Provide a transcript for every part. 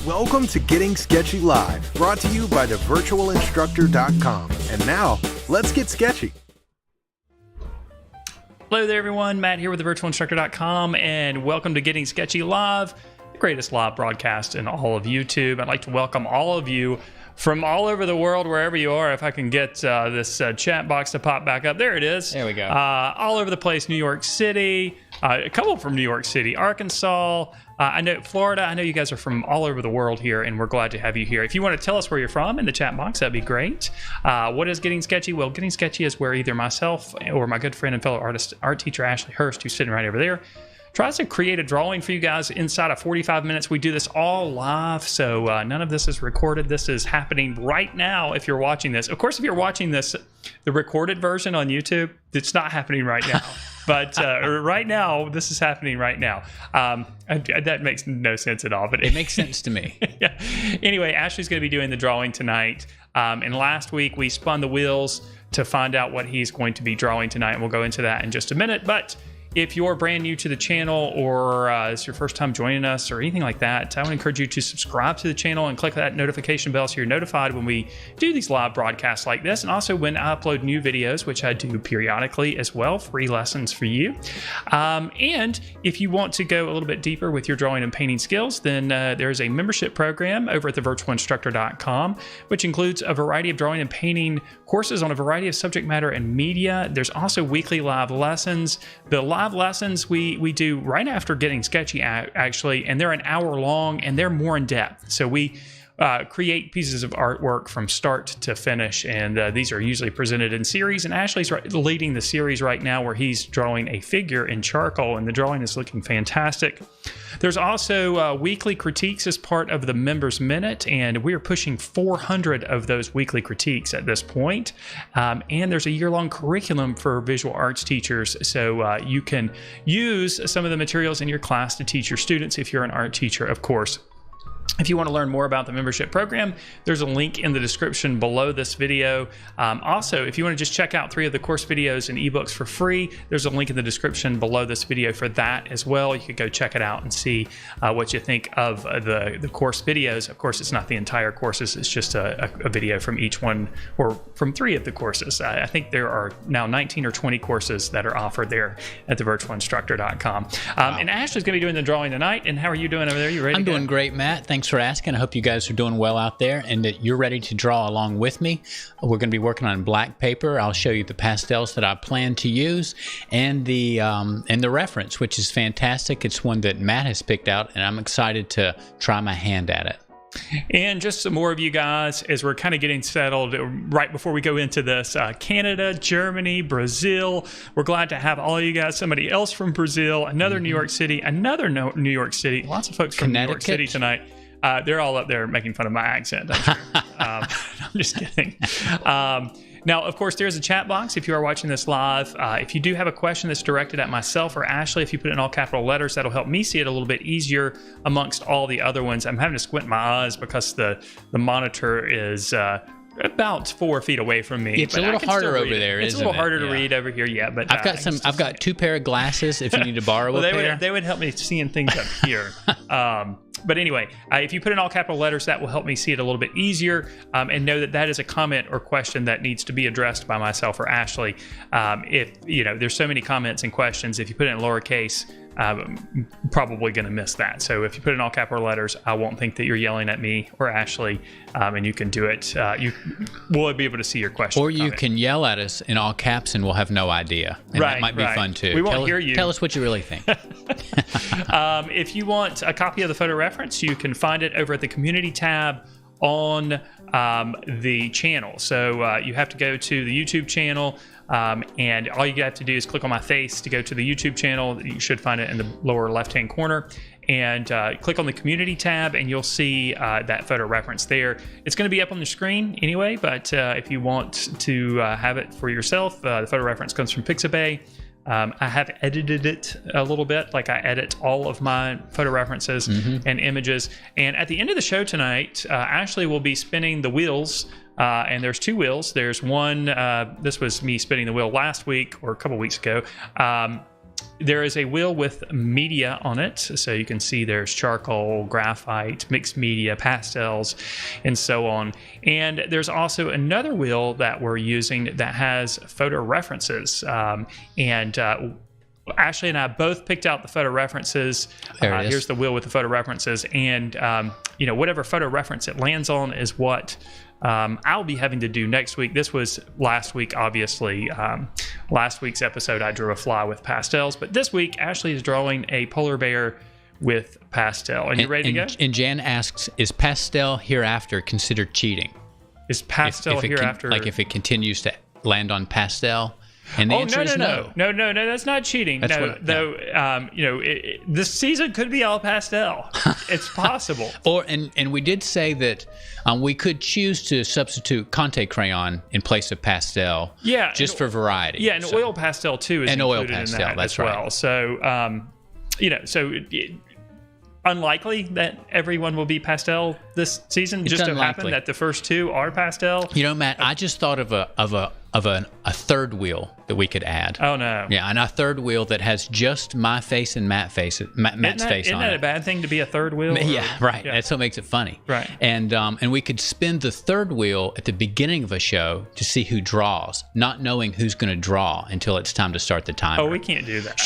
Welcome to Getting Sketchy Live, brought to you by thevirtualinstructor.com. And now, let's get sketchy. Hello there, everyone. Matt here with thevirtualinstructor.com, and welcome to Getting Sketchy Live, the greatest live broadcast in all of YouTube. I'd like to welcome all of you from all over the world, wherever you are. If I can get this chat box to pop back up. There it is. There we go. All over the place. New York City, a couple from New York City, Arkansas, I know Florida. I know you guys are from all over the world here, and we're glad to have you here. If you want to tell us where you're from in the chat box, that'd be great. What is Getting Sketchy? Well, Getting Sketchy is where either myself or my good friend and fellow art teacher Ashley Hurst, who's sitting right over there, tries to create a drawing for you guys inside of 45 minutes. We do this all live, so none of this is recorded. This is happening right now if you're watching this. Of course, if you're watching this, the recorded version on YouTube, it's not happening right now. But right now, this is happening right now. That makes no sense at all. But it makes sense to me. Yeah. Anyway, Ashley's going to be doing the drawing tonight. And last week, we spun the wheels to find out what he's going to be drawing tonight. And we'll go into that in just a minute. But if you're brand new to the channel, or it's your first time joining us or anything like that, I would encourage you to subscribe to the channel and click that notification bell so you're notified when we do these live broadcasts like this, and also when I upload new videos, which I do periodically as well, free lessons for you. And if you want to go a little bit deeper with your drawing and painting skills, then there's a membership program over at thevirtualinstructor.com, which includes a variety of drawing and painting courses on a variety of subject matter and media. There's also weekly live lessons. The live lessons we do right after Getting Sketchy, actually, and they're an hour long, and they're more in depth. So we create pieces of artwork from start to finish, and these are usually presented in series, and Ashley's leading the series right now where he's drawing a figure in charcoal, and the drawing is looking fantastic. There's also weekly critiques as part of the Members Minute, and we're pushing 400 of those weekly critiques at this point. And there's a year-long curriculum for visual arts teachers, so you can use some of the materials in your class to teach your students if you're an art teacher, of course. If you want to learn more about the membership program, there's a link in the description below this video. Also, if you want to just check out 3 of the course videos and ebooks for free, there's a link in the description below this video for that as well. You could go check it out and see what you think of the course videos. Of course, it's not the entire courses. It's just a video from each one, or from 3 of the courses. I think there are now 19 or 20 courses that are offered there at thevirtualinstructor.com. Wow. And Ashley's going to be doing the drawing tonight. And how are you doing over there? You ready? I'm doing great, Matt. Thanks for asking. I hope you guys are doing well out there and that you're ready to draw along with me. We're going to be working on black paper. I'll show you the pastels that I plan to use, and the reference, which is fantastic. It's one that Matt has picked out, and I'm excited to try my hand at it. And just some more of you guys as we're kind of getting settled right before we go into this. Canada, Germany, Brazil. We're glad to have all of you guys. Somebody else from Brazil, another New York City, another New York City. Lots of folks from New York City tonight. They're all up there making fun of my accent, I'm sure. I'm just kidding. Now, of course, there's a chat box if you are watching this live. If you do have a question that's directed at myself or Ashley, if you put it in all capital letters, that'll help me see it a little bit easier amongst all the other ones. I'm having to squint my eyes because the monitor is about 4 feet away from me. It's a little harder over there, isn't it? It's a little harder to read over here, yeah. But I've got 2 pair of glasses if you need to borrow a pair. They would help me seeing things up here. But anyway, if you put in all capital letters, that will help me see it a little bit easier, and know that that is a comment or question that needs to be addressed by myself or Ashley. If there's so many comments and questions, if you put it in lowercase, I'm probably going to miss that. So if you put in all capital letters, I won't think that you're yelling at me or Ashley, and you can do it. We'll be able to see your question. Or you can yell at us in all caps, and we'll have no idea. And that might be fun too. We won't hear you. Tell us what you really think. If you want a copy of the photo reference, you can find it over at the community tab on the channel. So you have to go to the YouTube channel, and all you have to do is click on my face to go to the YouTube channel. You should find it in the lower left-hand corner, and click on the community tab, and you'll see that photo reference there. It's going to be up on the screen anyway, but if you want to have it for yourself, the photo reference comes from Pixabay. I have edited it a little bit, like I edit all of my photo references and images. And at the end of the show tonight, Ashley will be spinning the wheels, and there's 2 wheels. There's one, this was me spinning the wheel last week or a couple weeks ago. there is a wheel with media on it. So you can see there's charcoal, graphite, mixed media, pastels, and so on. And there's also another wheel that we're using that has photo references. Ashley and I both picked out the photo references. Here's the wheel with the photo references. And, whatever photo reference it lands on is what I'll be having to do next week. This was last week, obviously. Last week's episode, I drew a fly with pastels. But this week, Ashley is drawing a polar bear with pastel. And you ready to go? And Jan asks, is pastel hereafter considered cheating? Is pastel hereafter? Like if it continues to land on pastel? And the answer is no. No, that's not cheating. This season could be all pastel. It's possible. And we did say that we could choose to substitute Conte crayon in place of pastel. Yeah, just for variety. Yeah, and oil pastel too is included in that as well. So, unlikely that everyone will be pastel this season. It's just so happened that the first two are pastel. Matt, I just thought of a third wheel that we could add. Oh no! Yeah, and a third wheel that has just my face and Matt's face on it. Isn't that a bad thing to be a third wheel? Yeah, right. Yeah. That's what makes it funny. Right. And we could spin the third wheel at the beginning of a show to see who draws, not knowing who's going to draw until it's time to start the timer. Oh, we can't do that.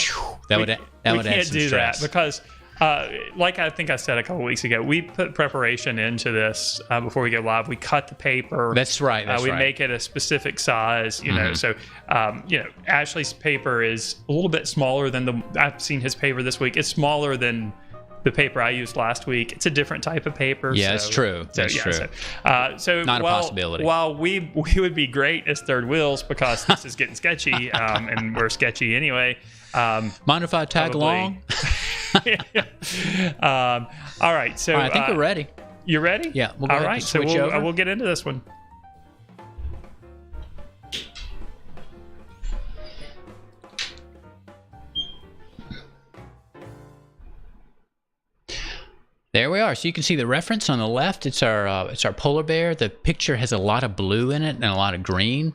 That would add some stress. We can't do that because. Like I think I said a couple weeks ago, we put preparation into this before we go live. We cut the paper. That's right. We make it a specific size, know. So, Ashley's paper is a little bit smaller than I've seen his paper this week. It's smaller than the paper I used last week. It's a different type of paper. Yeah, that's true. That's true. So not a possibility. While we would be great as third wheels because this is getting sketchy, and we're sketchy anyway. Mind if I tag along? All right. So I think we're ready. You ready? Yeah. We'll go all right. So we'll get into this one. There we are. So you can see the reference on the left. It's our polar bear. The picture has a lot of blue in it and a lot of green,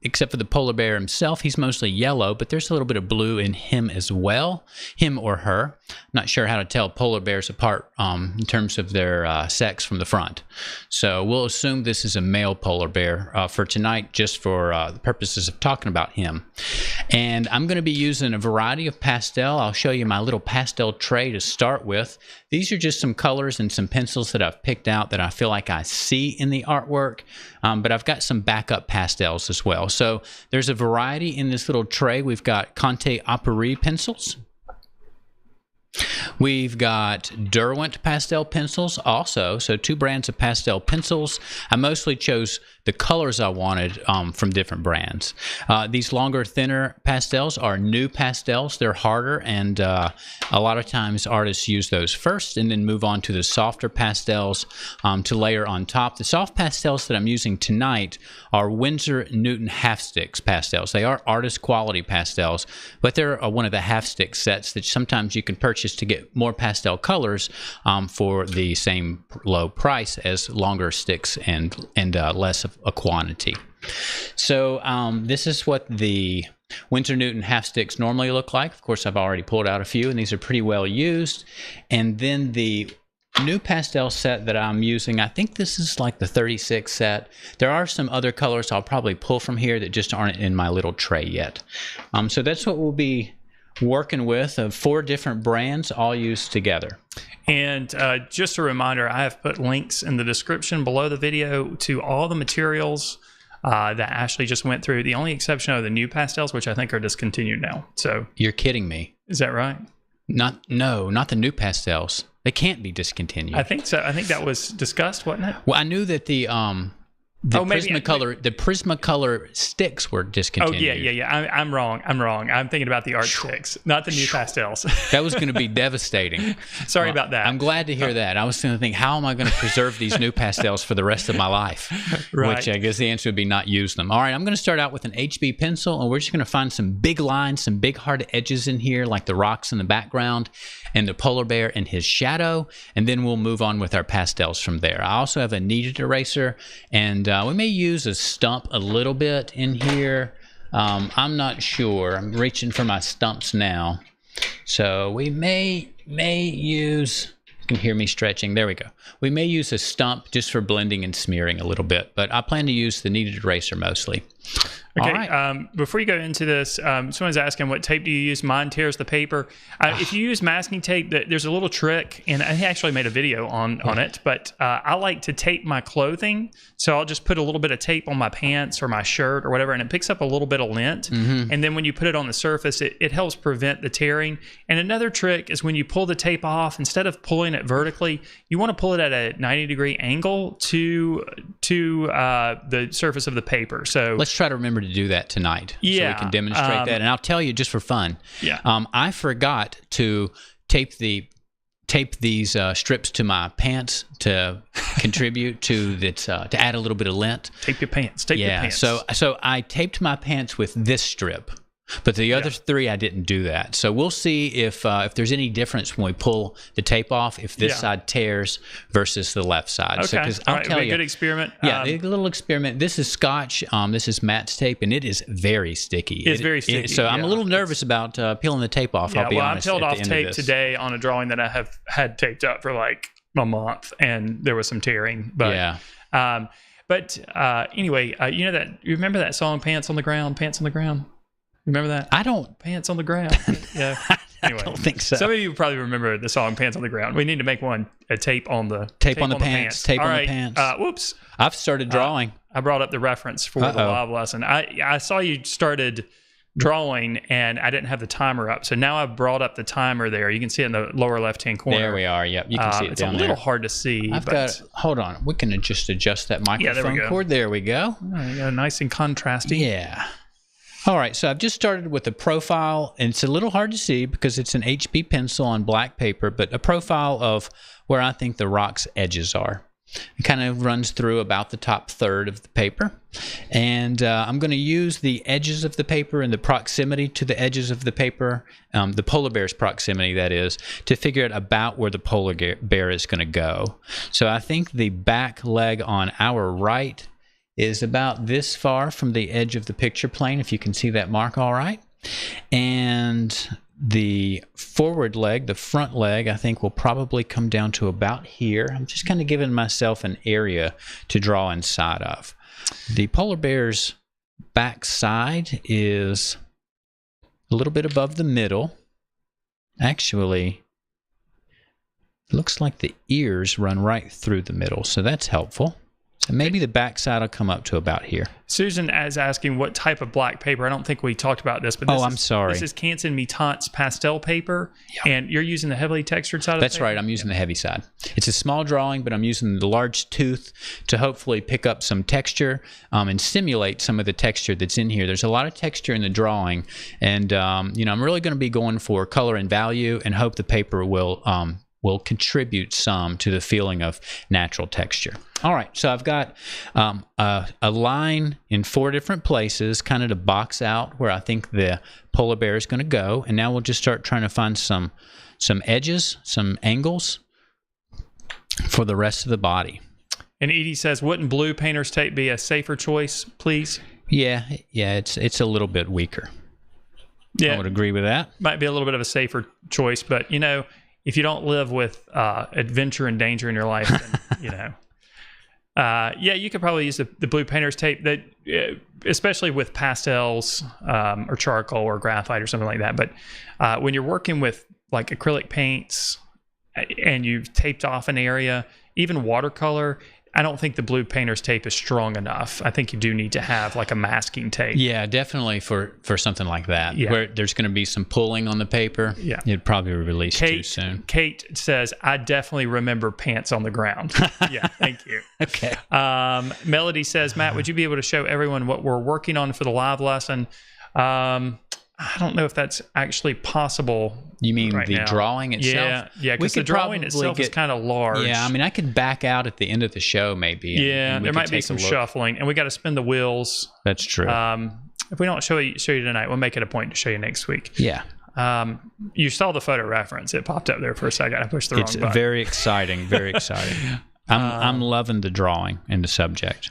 except for the polar bear himself. He's mostly yellow, but there's a little bit of blue in him as well, him or her. Not sure how to tell polar bears apart in terms of their sex from the front. So we'll assume this is a male polar bear for tonight, just for the purposes of talking about him. And I'm going to be using a variety of pastel. I'll show you my little pastel tray to start with. These are just some colors and some pencils that I've picked out that I feel like I see in the artwork, but I've got some backup pastels as well. So there's a variety in this little tray. We've got Conte Appareil pencils. We've got Derwent pastel pencils also, so 2 brands of pastel pencils. I mostly chose the colors I wanted from different brands. These longer, thinner pastels are new pastels. They're harder, and a lot of times artists use those first and then move on to the softer pastels to layer on top. The soft pastels that I'm using tonight are Winsor Newton half sticks pastels. They are artist quality pastels, but they're one of the half stick sets that sometimes you can purchase to get more pastel colors for the same low price as longer sticks and less of a quantity. So this is what the Winsor Newton half sticks normally look like. Of course, I've already pulled out a few, and these are pretty well used. And then the new pastel set that I'm using, I think this is like the 36 set. There are some other colors I'll probably pull from here that just aren't in my little tray yet. So that's what we'll be working with, of 4 different brands all used together. And just a reminder, I have put links in the description below the video to all the materials that Ashley just went through. The only exception are the new pastels, which I think are discontinued now. So you're kidding me. Is that right? Not the new pastels. They can't be discontinued. I think so. I think that was discussed, wasn't it? Well, I knew that the Prismacolor sticks were discontinued. Oh, yeah. I'm wrong. I'm thinking about the art sticks, not the new pastels. That was going to be devastating. Sorry about that. I'm glad to hear that. I was going to think, how am I going to preserve these new pastels for the rest of my life? Right. Which I guess the answer would be not use them. All right, I'm going to start out with an HB pencil, and we're just going to find some big lines, some big hard edges in here, like the rocks in the background and the polar bear and his shadow, and then we'll move on with our pastels from there. I also have a kneaded eraser, and we may use a stump a little bit in here. I'm not sure. I'm reaching for my stumps now. So we may use, you can hear me stretching. There we go. We may use a stump just for blending and smearing a little bit, but I plan to use the kneaded eraser mostly. Okay, All right. Before you go into this, someone's asking what tape do you use? Mine tears the paper. If you use masking tape, there's a little trick, and I actually made a video on it, but I like to tape my clothing. So I'll just put a little bit of tape on my pants or my shirt or whatever, and it picks up a little bit of lint. And then when you put it on the surface, it helps prevent the tearing. And another trick is when you pull the tape off, instead of pulling it vertically, you want to pull it at a 90-degree angle to the surface of the paper. So let's try to remember to do that tonight, so we can demonstrate that. And I'll tell you just for fun. Yeah. I forgot to tape these strips to my pants to contribute to that, to add a little bit of lint. Tape your pants. Tape your pants. So I taped my pants with this strip. But the other three, I didn't do that. So we'll see if there's any difference when we pull the tape off, if this side tears versus the left side. Okay. So, 'cause I'll tell you, good experiment. Yeah, a little experiment. This is Scotch. This is Matt's tape, and it is very sticky. It's very sticky. So I'm a little nervous about peeling the tape off. I'll be honest. I peeled off tape today on a drawing that I have had taped up for like a month, and there was some tearing. But, anyway, you remember that song, Pants on the Ground, Pants on the Ground? Remember that? I don't. Pants on the Ground. Yeah. Anyway, I don't think so. Some of you probably remember the song Pants on the Ground. We need to make a tape on the pants. Tape on the pants. Whoops. I've started drawing. I brought up the reference for the live lesson. I saw you started drawing, and I didn't have the timer up. So now I've brought up the timer there. You can see it in the lower left-hand corner. There we are. Yep, you can see it down there. It's a little hard to see. Hold on. We can just adjust that microphone cord. There we go. Nice and contrasty. Yeah. All right, so I've just started with a profile, and it's a little hard to see because it's an HB pencil on black paper, but a profile of where I think the rock's edges are. It kind of runs through about the top third of the paper, and I'm going to use the edges of the paper and the proximity to the edges of the paper, the polar bear's proximity, that is, to figure out about where the polar bear is going to go. So I think the back leg on our right is about this far from the edge of the picture plane, if you can see that mark all right. And the forward leg, the front leg, I think will probably come down to about here. I'm just kind of giving myself an area to draw inside of. The polar bear's back side is a little bit above the middle. Actually, it looks like the ears run right through the middle, so that's helpful. So maybe the back side will come up to about here. Susan is asking what type of black paper. I don't think we talked about this, but I'm sorry. This is Canson Mitant's pastel paper, and you're using the heavily textured side of That's right. I'm using the heavy side. It's a small drawing, but I'm using the large tooth to hopefully pick up some texture and simulate some of the texture that's in here. There's a lot of texture in the drawing, and I'm really going to be going for color and value, and hope the paper will contribute some to the feeling of natural texture. All right, so I've got a line in 4 different places, kind of to box out where I think the polar bear is going to go, and now we'll just start trying to find some edges, some angles for the rest of the body. And Edie says, wouldn't blue painter's tape be a safer choice, please? Yeah, it's a little bit weaker. Yeah, I would agree with that. Might be a little bit of a safer choice, but if you don't live with adventure and danger in your life, then, you could probably use the blue painter's tape, that, especially with pastels or charcoal or graphite or something like that. But when you're working with like acrylic paints and you've taped off an area, even watercolor, I don't think the blue painter's tape is strong enough. I think you do need to have like a masking tape. Yeah, definitely for something like that, where there's going to be some pulling on the paper. Yeah, it'd probably release too soon. Kate says, I definitely remember Pants on the Ground. Yeah, thank you. Okay. Melody says, Matt, would you be able to show everyone what we're working on for the live lesson? I don't know if that's actually possible. You mean the drawing itself? Yeah, because the drawing itself is kind of large. Yeah, I mean, I could back out at the end of the show maybe. Yeah, there might be some shuffling, and we got to spin the wheels. That's true. If we don't show you tonight, we'll make it a point to show you next week. Yeah. You saw the photo reference. It popped up there for a second. I pushed the wrong button. It's very exciting, very exciting. I'm loving the drawing and the subject.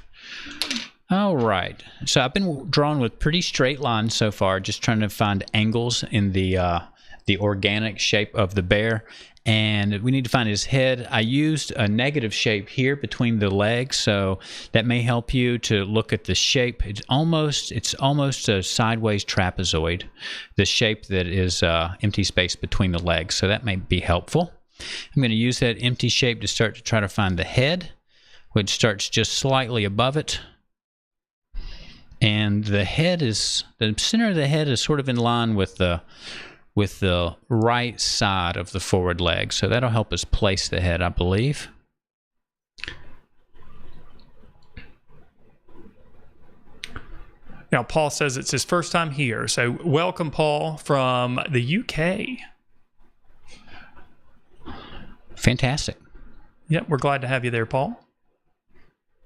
All right. So I've been drawing with pretty straight lines so far, just trying to find angles in the organic shape of the bear. And we need to find his head. I used a negative shape here between the legs, so that may help you to look at the shape. It's almost a sideways trapezoid, the shape that is empty space between the legs. So that may be helpful. I'm going to use that empty shape to start to try to find the head, which starts just slightly above it. And the center of the head is sort of in line with the right side of the forward leg. So that'll help us place the head, I believe. Now, Paul says it's his first time here. So welcome, Paul, from the UK. Fantastic. Yep, we're glad to have you there, Paul.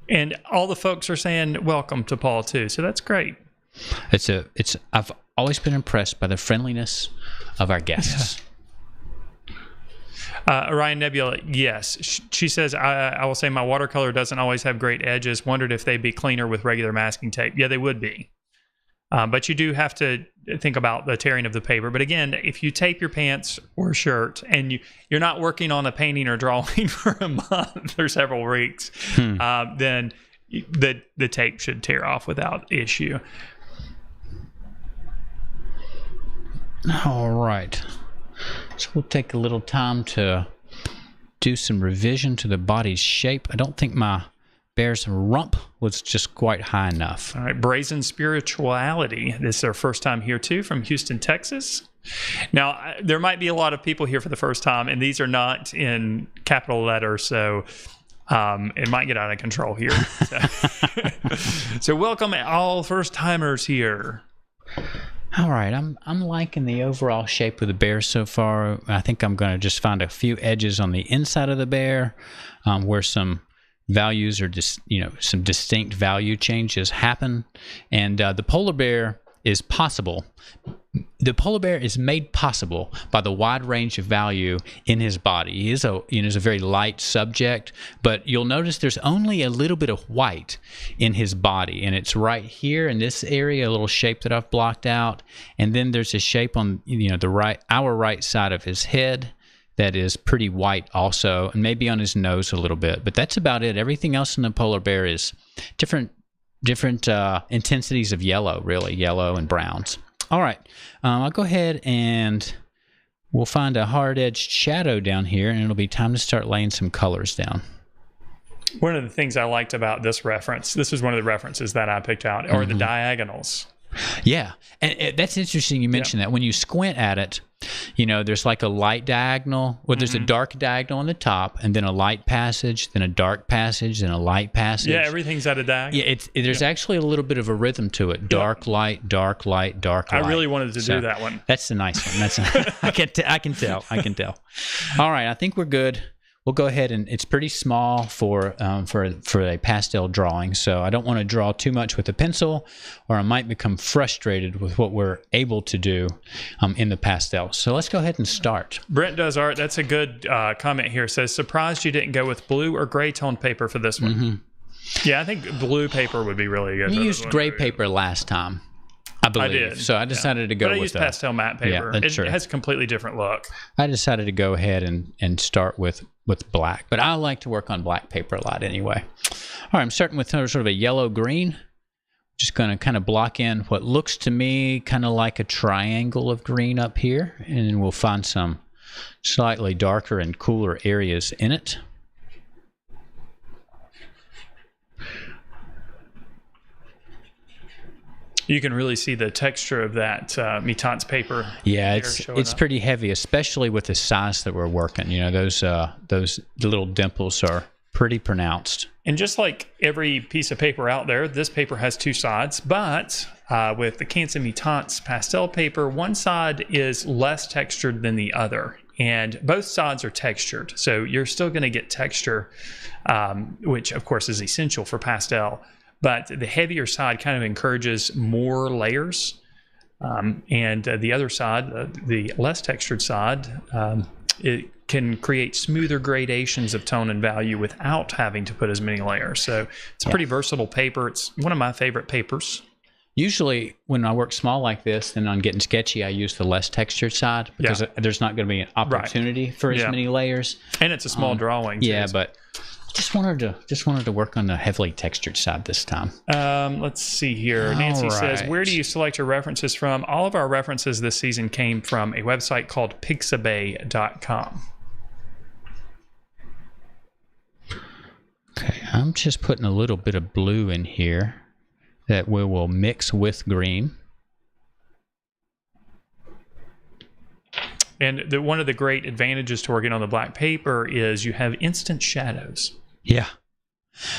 And all the folks are saying welcome to Paul, too. So that's great. I've always been impressed by the friendliness of our guests. Orion Nebula, yes. She says, I will say my watercolor doesn't always have great edges. Wondered if they'd be cleaner with regular masking tape. Yeah, they would be. But you do have to think about the tearing of the paper. But again, if you tape your pants or shirt and you're not working on a painting or drawing for a month or several weeks, then the tape should tear off without issue. All right. So we'll take a little time to do some revision to the body's shape. I don't think my bear's rump was just quite high enough. All right, Brazen Spirituality. This is our first time here, too, from Houston, Texas. Now, there might be a lot of people here for the first time, and these are not in capital letters, so it might get out of control here. So welcome all first-timers here. All right, I'm liking the overall shape of the bear so far. I think I'm going to just find a few edges on the inside of the bear where some values are just, some distinct value changes happen. And the polar bear is possible. The polar bear is made possible by the wide range of value in his body. He is a very light subject, but you'll notice there's only a little bit of white in his body, and it's right here in this area, a little shape that I've blocked out, and then there's a shape on our right side of his head that is pretty white also, and maybe on his nose a little bit, but that's about it. Everything else in the polar bear is different intensities of yellow, really, yellow and browns. All right, I'll go ahead and we'll find a hard-edged shadow down here, and it'll be time to start laying some colors down. One of the things I liked about this reference, this was one of the references that I picked out, are the diagonals. Yeah, and that's interesting you mentioned that. When you squint at it, there's like a light diagonal. Well, there's a dark diagonal on the top, and then a light passage, then a dark passage, then a light passage. Yeah, everything's at a diagonal. Yeah, there's actually a little bit of a rhythm to it. Dark, light, dark, light, dark, light. I really wanted to do that one. That's the nice one. I can tell. All right, I think we're good. We'll go ahead, and it's pretty small for a pastel drawing, so I don't want to draw too much with a pencil, or I might become frustrated with what we're able to do in the pastel. So let's go ahead and start. Brent Does Art, that's a good comment here. Says, surprised you didn't go with blue or gray tone paper for this one. Yeah, I think blue paper would be really good. You used gray paper last time, I believe. I did. So I decided to go with I used pastel matte paper. It has a completely different look. I decided to go ahead and start with black, but I like to work on black paper a lot anyway. All right, I'm starting with sort of a yellow-green. Just going to kind of block in what looks to me kind of like a triangle of green up here, and then we'll find some slightly darker and cooler areas in it. You can really see the texture of that Mitance paper. Yeah, it's pretty heavy, especially with the size that we're working. Those little dimples are pretty pronounced. And just like every piece of paper out there, this paper has two sides. But with the Canson Mitance pastel paper, one side is less textured than the other. And both sides are textured. So you're still going to get texture, which, of course, is essential for pastel. But the heavier side kind of encourages more layers. And the other side, the less textured side, it can create smoother gradations of tone and value without having to put as many layers. So it's a pretty versatile paper. It's one of my favorite papers. Usually when I work small like this, then on Getting Sketchy, I use the less textured side because there's not going to be an opportunity for as many layers. And it's a small drawing. Yeah, but just wanted to work on the heavily textured side this time. Let's see here. Nancy says, where do you select your references from? All of our references this season came from a website called pixabay.com. Okay, I'm just putting a little bit of blue in here that we will mix with green. And one of the great advantages to working on the black paper is you have instant shadows. Yeah.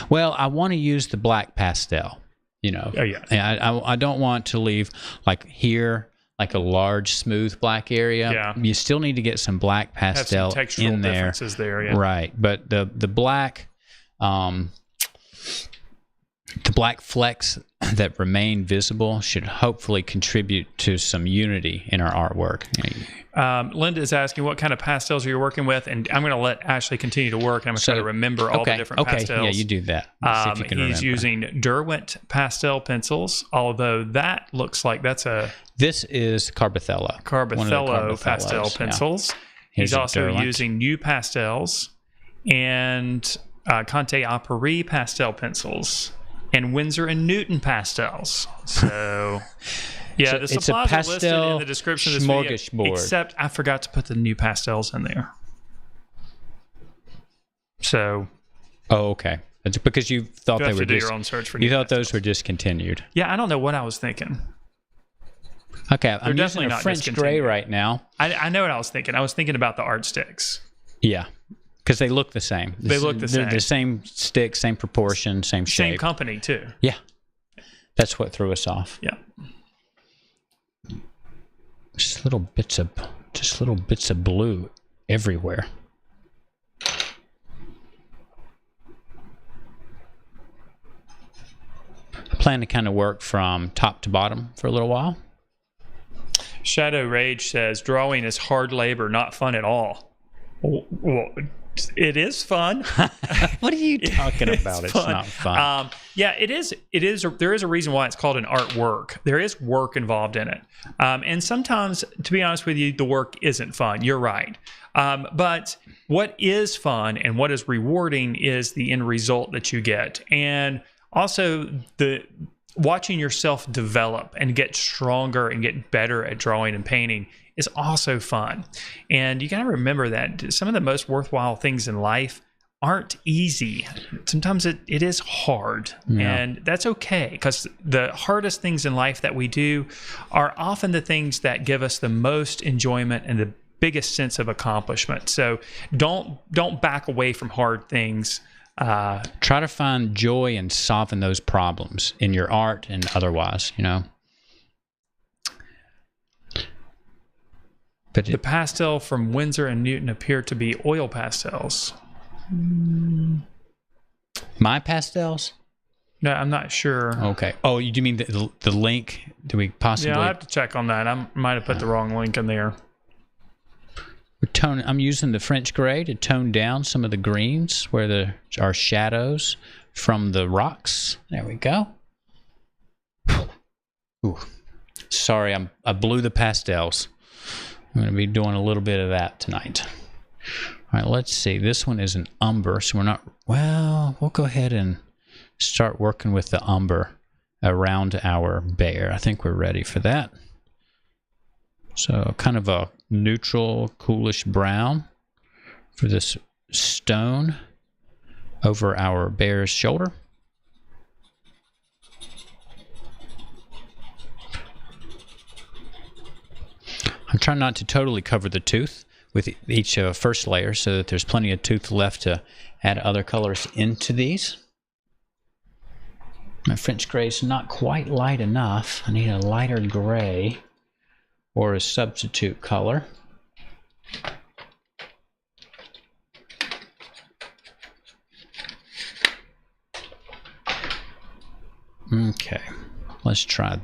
Well, I want to use the black pastel, you know. Oh, yeah. I don't want to leave, like here, like a large, smooth black area. Yeah. You still need to get some black pastel have some textural in there. Differences there, yeah. Right. But the black... the black flecks that remain visible should hopefully contribute to some unity in our artwork. Linda is asking what kind of pastels are you working with, and I'm going to let Ashley continue to work, and I'm going to try to remember all the different pastels. Yeah, you do that. Let's see if you can he's remember. using Derwent pastel pencils, although that looks like that's a... This is Carbothello. Carbothello pastel pencils. Yeah. He's also using New Pastels and Conte a Paris pastel pencils and Winsor and Newton pastels. So, yeah, the supplies are listed in the description of this video, except I forgot to put the New Pastels in there. So, okay. It's because you thought they were your own search for you thought those were discontinued. Yeah, I don't know what I was thinking. Okay, I'm using a French gray right now. I know what I was thinking. I was thinking about the art sticks. Yeah. Because they look the same. They look the same. They're the same stick, same proportion, same shape. Same company, too. Yeah. That's what threw us off. Yeah. Just little bits of blue everywhere. I plan to kind of work from top to bottom for a little while. Shadow Rage says, drawing is hard labor, not fun at all. Well, it is fun. What are you talking about? It's not fun. Yeah, it is. There is a reason why it's called an artwork. There is work involved in it. And sometimes, to be honest with you, the work isn't fun. You're right. But what is fun and what is rewarding is the end result that you get. And also watching yourself develop and get stronger and get better at drawing and painting is also fun. And you got to remember that some of the most worthwhile things in life aren't easy. Sometimes it is hard, and that's okay, because the hardest things in life that we do are often the things that give us the most enjoyment and the biggest sense of accomplishment. So don't back away from hard things. Try to find joy in solving those problems in your art and otherwise, you know. But the pastel from Winsor and Newton appear to be oil pastels. My pastels? No, I'm not sure. Okay. Oh, you mean the link? Do we possibly? Yeah, I have to check on that. I might have put the wrong link in there. I'm using the French gray to tone down some of the greens where there are shadows from the rocks. There we go. Ooh. Sorry, I blew the pastels. I'm going to be doing a little bit of that tonight. All right, let's see. This one is an umber, so we're not... Well, we'll go ahead and start working with the umber around our bear. I think we're ready for that. So kind of a neutral, coolish brown for this stone over our bear's shoulder. I'm trying not to totally cover the tooth with each first layer so that there's plenty of tooth left to add other colors into these. My French gray is not quite light enough. I need a lighter gray or a substitute color. Okay, let's try.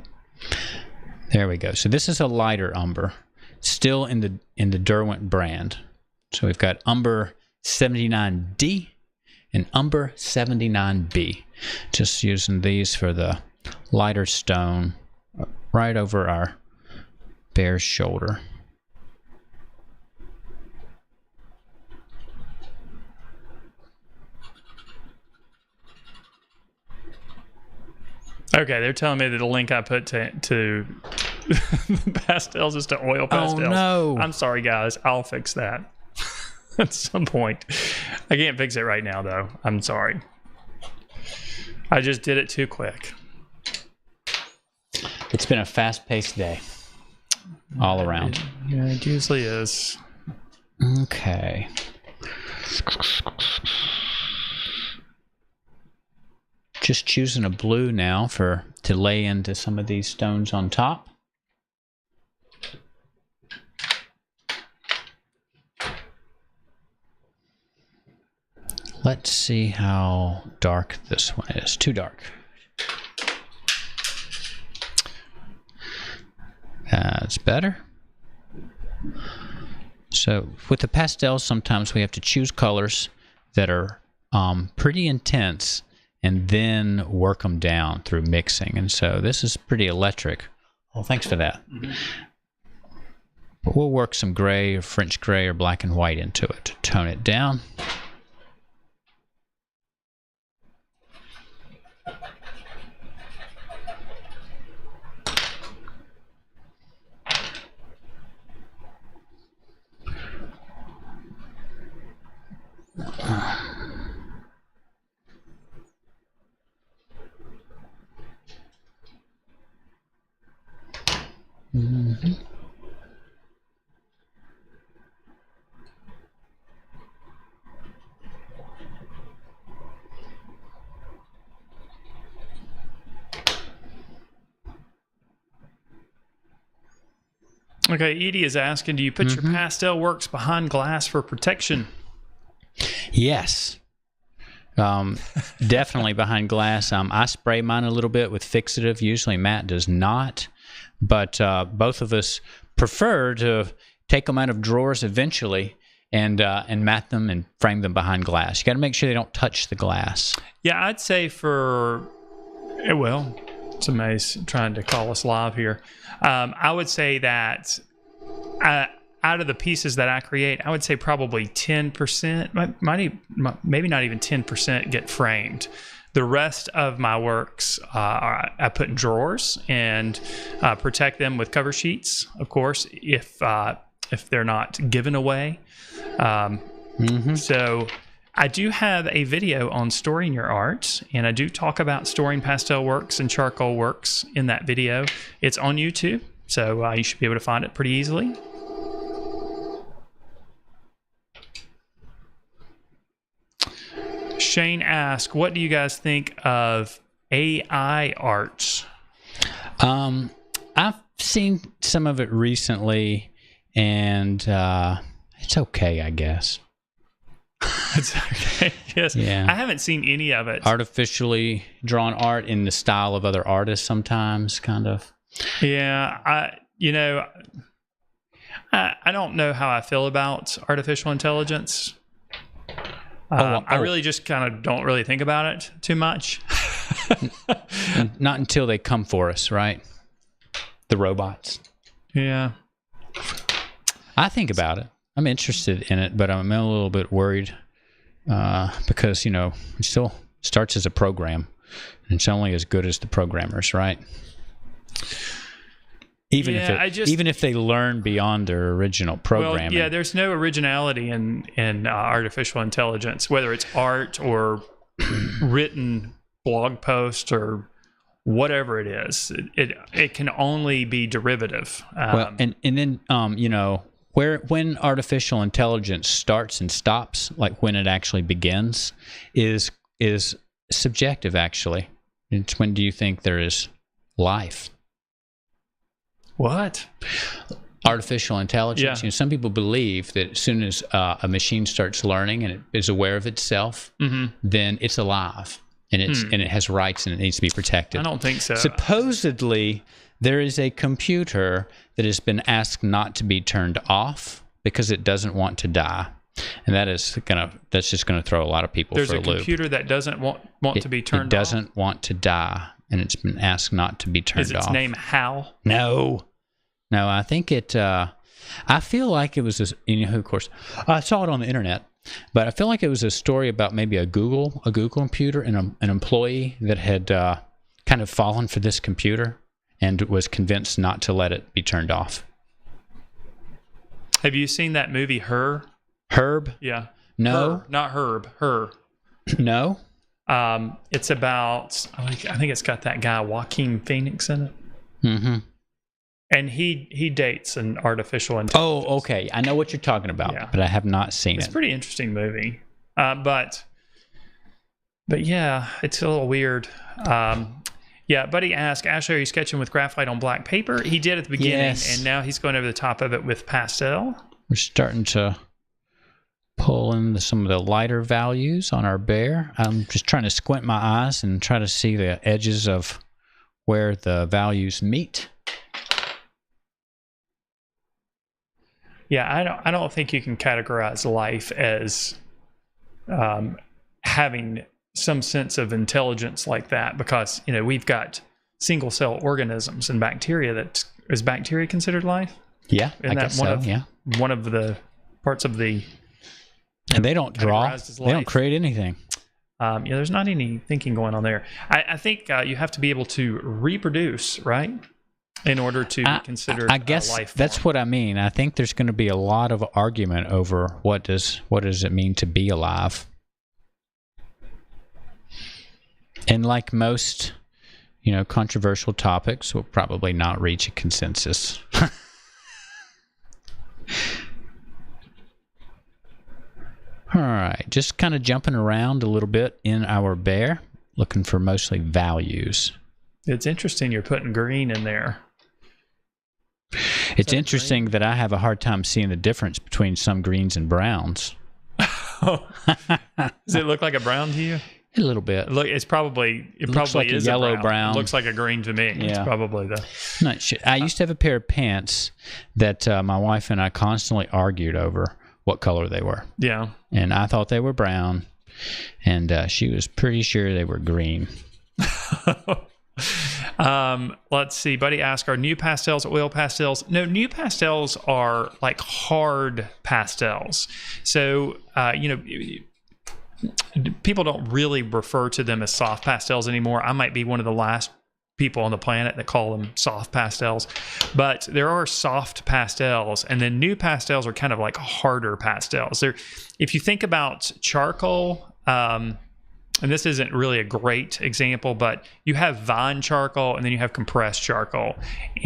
There we go. So this is a lighter umber, still in the Derwent brand. So we've got Umber 79D and Umber 79B. Just using these for the lighter stone right over our bear's shoulder. Okay, they're telling me that the link I put to pastels is to oil pastels. Oh, no. I'm sorry, guys. I'll fix that at some point. I can't fix it right now, though. I'm sorry. I just did it too quick. It's been a fast-paced day all around. Yeah, it usually is. Okay. Just choosing a blue now to lay into some of these stones on top. Let's see how dark this one is. Too dark. That's better. So with the pastels, sometimes we have to choose colors that are pretty intense and then work them down through mixing. And so this is pretty electric. Well, thanks for that. Mm-hmm. But we'll work some gray or French gray or black and white into it to tone it down. Mm-hmm. Okay, Edie is asking, do you put your pastel works behind glass for protection? Yes. Definitely behind glass. I spray mine a little bit with fixative. Usually Matt does not. But both of us prefer to take them out of drawers eventually and mat them and frame them behind glass. You got to make sure they don't touch the glass. Yeah, I'd say it's a maze trying to call us live here. I would say that out of the pieces that I create, I would say probably 10%, maybe not even 10% get framed. The rest of my works I put in drawers and protect them with cover sheets, of course, if they're not given away. So I do have a video on storing your art, and I do talk about storing pastel works and charcoal works in that video. It's on YouTube, so you should be able to find it pretty easily. Shane asked, what do you guys think of AI art? I've seen some of it recently, and it's okay, I guess. It's okay. Yes. Yeah. I haven't seen any of it. Artificially drawn art in the style of other artists sometimes, kind of. Yeah. I don't know how I feel about artificial intelligence. I really just kind of don't really think about it too much. Not until they come for us, right? The robots. Yeah. I think about it. I'm interested in it, but I'm a little bit worried because, it still starts as a program. And it's only as good as the programmers, right? Even if they learn beyond their original programming. Well, yeah, there's no originality in artificial intelligence, whether it's art or written blog post or whatever it is. It can only be derivative. And then when artificial intelligence starts and stops, like when it actually begins, is subjective. Actually, it's when do you think there is life? What? Artificial intelligence. Yeah. Some people believe that as soon as a machine starts learning and it is aware of itself, then it's alive and it has rights and it needs to be protected. I don't think so. Supposedly, there is a computer that has been asked not to be turned off because it doesn't want to die. And that's just gonna throw a lot of people There's for a a loop. computer that doesn't want to be turned off. It doesn't want to die, and it's been asked not to be turned off. Is its name Hal? No, I think it. I feel like it was of course, I saw it on the internet, but I feel like it was a story about maybe a Google computer and an employee that had kind of fallen for this computer and was convinced not to let it be turned off. Have you seen that movie Her? Herb? Yeah. No. Her, not Herb. Her. No. It's about, I think it's got that guy Joaquin Phoenix in it. Mm-hmm. And he dates an artificial intelligence. Oh, okay. I know what you're talking about, but I have not seen it. It's a pretty interesting movie. But yeah, it's a little weird. Yeah, Buddy asked, Ashley, are you sketching with graphite on black paper? He did at the beginning, and now he's going over the top of it with pastel. We're starting to pull in some of the lighter values on our bear. I'm just trying to squint my eyes and try to see the edges of where the values meet. Yeah, I don't think you can categorize life as having some sense of intelligence like that, because we've got single cell organisms and bacteria. Is bacteria considered life? Yeah, I guess so. Yeah, one of the parts of the. And they don't draw. They don't create anything. There's not any thinking going on there. I think you have to be able to reproduce, right, in order to be considered. I guess life that's form. what I mean. I think there's going to be a lot of argument over what does it mean to be alive. And like most, controversial topics, we'll probably not reach a consensus. All right, just kind of jumping around a little bit in our bear, looking for mostly values. It's interesting you're putting green in there. It's interesting that I have a hard time seeing the difference between some greens and browns. Does it look like a brown to you? A little bit. Look, it probably looks like is a yellow brown. brown. It looks like a green to me. Yeah. It's probably the. Not sure. I used to have a pair of pants that my wife and I constantly argued over what color they were. Yeah. And I thought they were brown, and she was pretty sure they were green. Let's see. Buddy asked, are new pastels oil pastels? No, new pastels are like hard pastels. So, people don't really refer to them as soft pastels anymore. I might be one of the last people on the planet that call them soft pastels, but there are soft pastels, and then new pastels are kind of like harder pastels. If you think about charcoal, and this isn't really a great example, but you have vine charcoal and then you have compressed charcoal,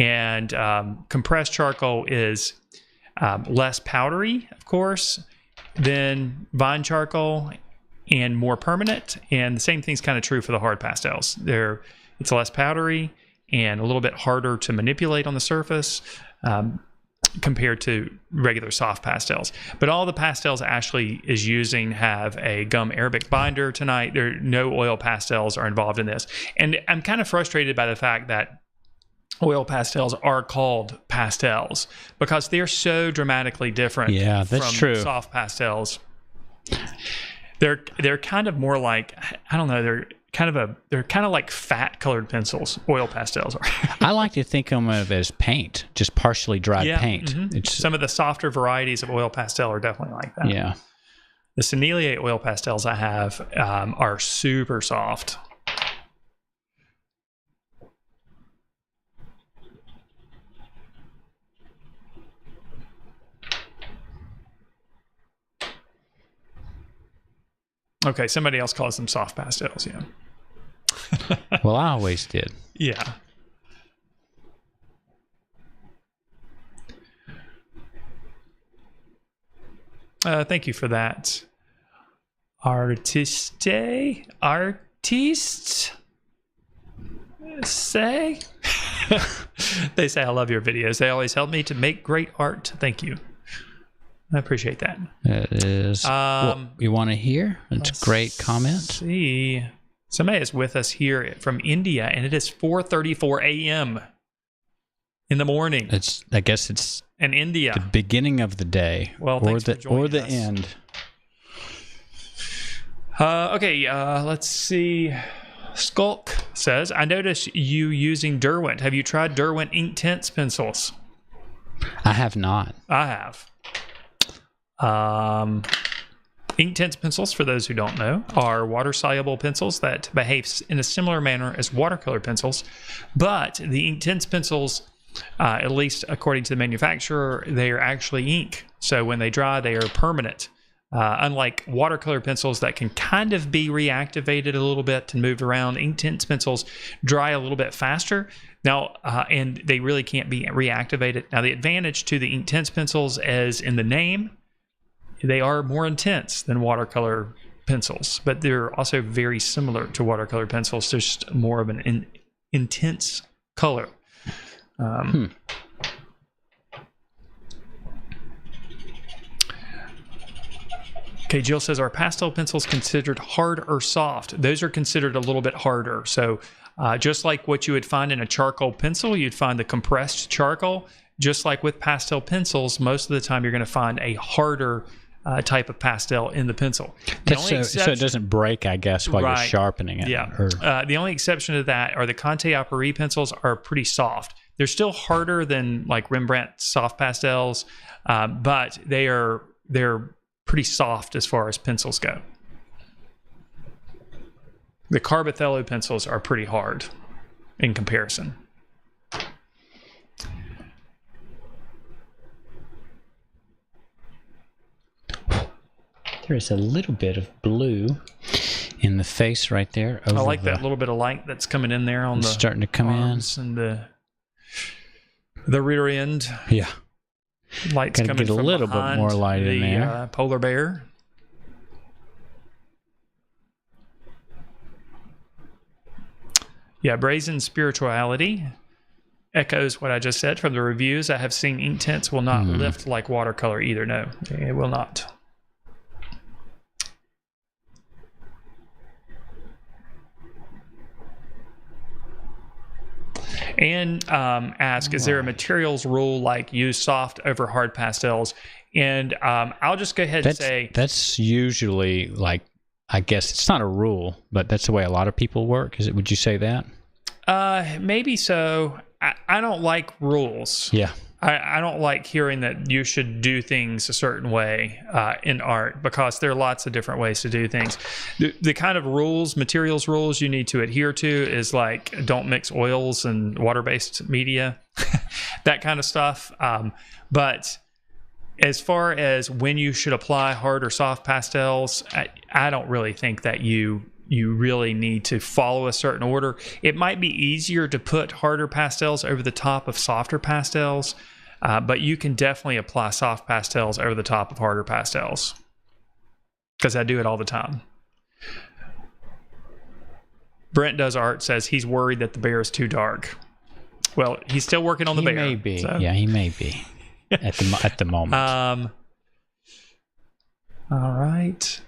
and compressed charcoal is less powdery, of course, than vine charcoal, and more permanent. And the same thing's kind of true for the hard pastels. It's less powdery and a little bit harder to manipulate on the surface compared to regular soft pastels. But all the pastels Ashley is using have a gum Arabic binder tonight. No oil pastels are involved in this. And I'm kind of frustrated by the fact that oil pastels are called pastels because they're so dramatically different that's from true. Soft pastels. They're kind of more like, I don't know, they're kind of like fat colored pencils. Oil pastels are. I like to think of them as paint, just partially dried paint. Mm-hmm. It's some of the softer varieties of oil pastel are definitely like that. Yeah. The Sennelier oil pastels I have are super soft. Okay, somebody else calls them soft pastels, yeah. Well, I always did. Yeah. Thank you for that. Artists say? They say, I love your videos. They always help me to make great art. Thank you. I appreciate that. It is what you want to hear. It's a great comment. See. Somebody is with us here from India, and it is 4:34 a.m. in the morning. I guess it's in India. the beginning of the day, Well, or thanks for joining the us. end. Okay, let's see. Skulk says, I noticed you using Derwent. Have you tried Derwent Inktense pencils? I have not. I have. Inktense pencils, for those who don't know, are water-soluble pencils that behave in a similar manner as watercolor pencils. But the Inktense pencils, at least according to the manufacturer, they are actually ink. So when they dry, they are permanent. Unlike watercolor pencils that can kind of be reactivated a little bit and moved around, Inktense pencils dry a little bit faster. Now, and they really can't be reactivated. Now, the advantage to the Inktense pencils is in the name. They are more intense than watercolor pencils, but they're also very similar to watercolor pencils. They're just more of an intense color. Okay, Jill says, are pastel pencils considered hard or soft? Those are considered a little bit harder. So just like what you would find in a charcoal pencil, you'd find the compressed charcoal. Just like with pastel pencils, most of the time you're going to find a harder type of pastel in the pencil. So it doesn't break, I guess, while you're sharpening it. Yeah. The only exception to that are the Conte a Paris pencils are pretty soft. They're still harder than like Rembrandt soft pastels, but they're pretty soft as far as pencils go. The Carbothello pencils are pretty hard in comparison. There is a little bit of blue in the face right there. I like that little bit of light that's coming in there on the starting to come arms in. And the rear end. Yeah. Light's Gotta coming get a from little bit behind more light in the there. polar bear. Yeah, Brazen Spirituality echoes what I just said from the reviews. I have seen Inktense will not lift like watercolor either. No, it will not. And ask, is there a materials rule like use soft over hard pastels? And I'll just go ahead and say... That's usually like, I guess it's not a rule, but that's the way a lot of people work. Would you say that? Maybe so. I don't like rules. Yeah. I don't like hearing that you should do things a certain way in art, because there are lots of different ways to do things. The kind of rules, materials rules you need to adhere to is like don't mix oils and water-based media, that kind of stuff. But as far as when you should apply hard or soft pastels, I don't really think that you really need to follow a certain order. It might be easier to put harder pastels over the top of softer pastels, but you can definitely apply soft pastels over the top of harder pastels, because I do it all the time. Brent Does Art says he's worried that the bear is too dark. Well, he's still working on the bear. He may be. So. Yeah, he may be at the moment. All right.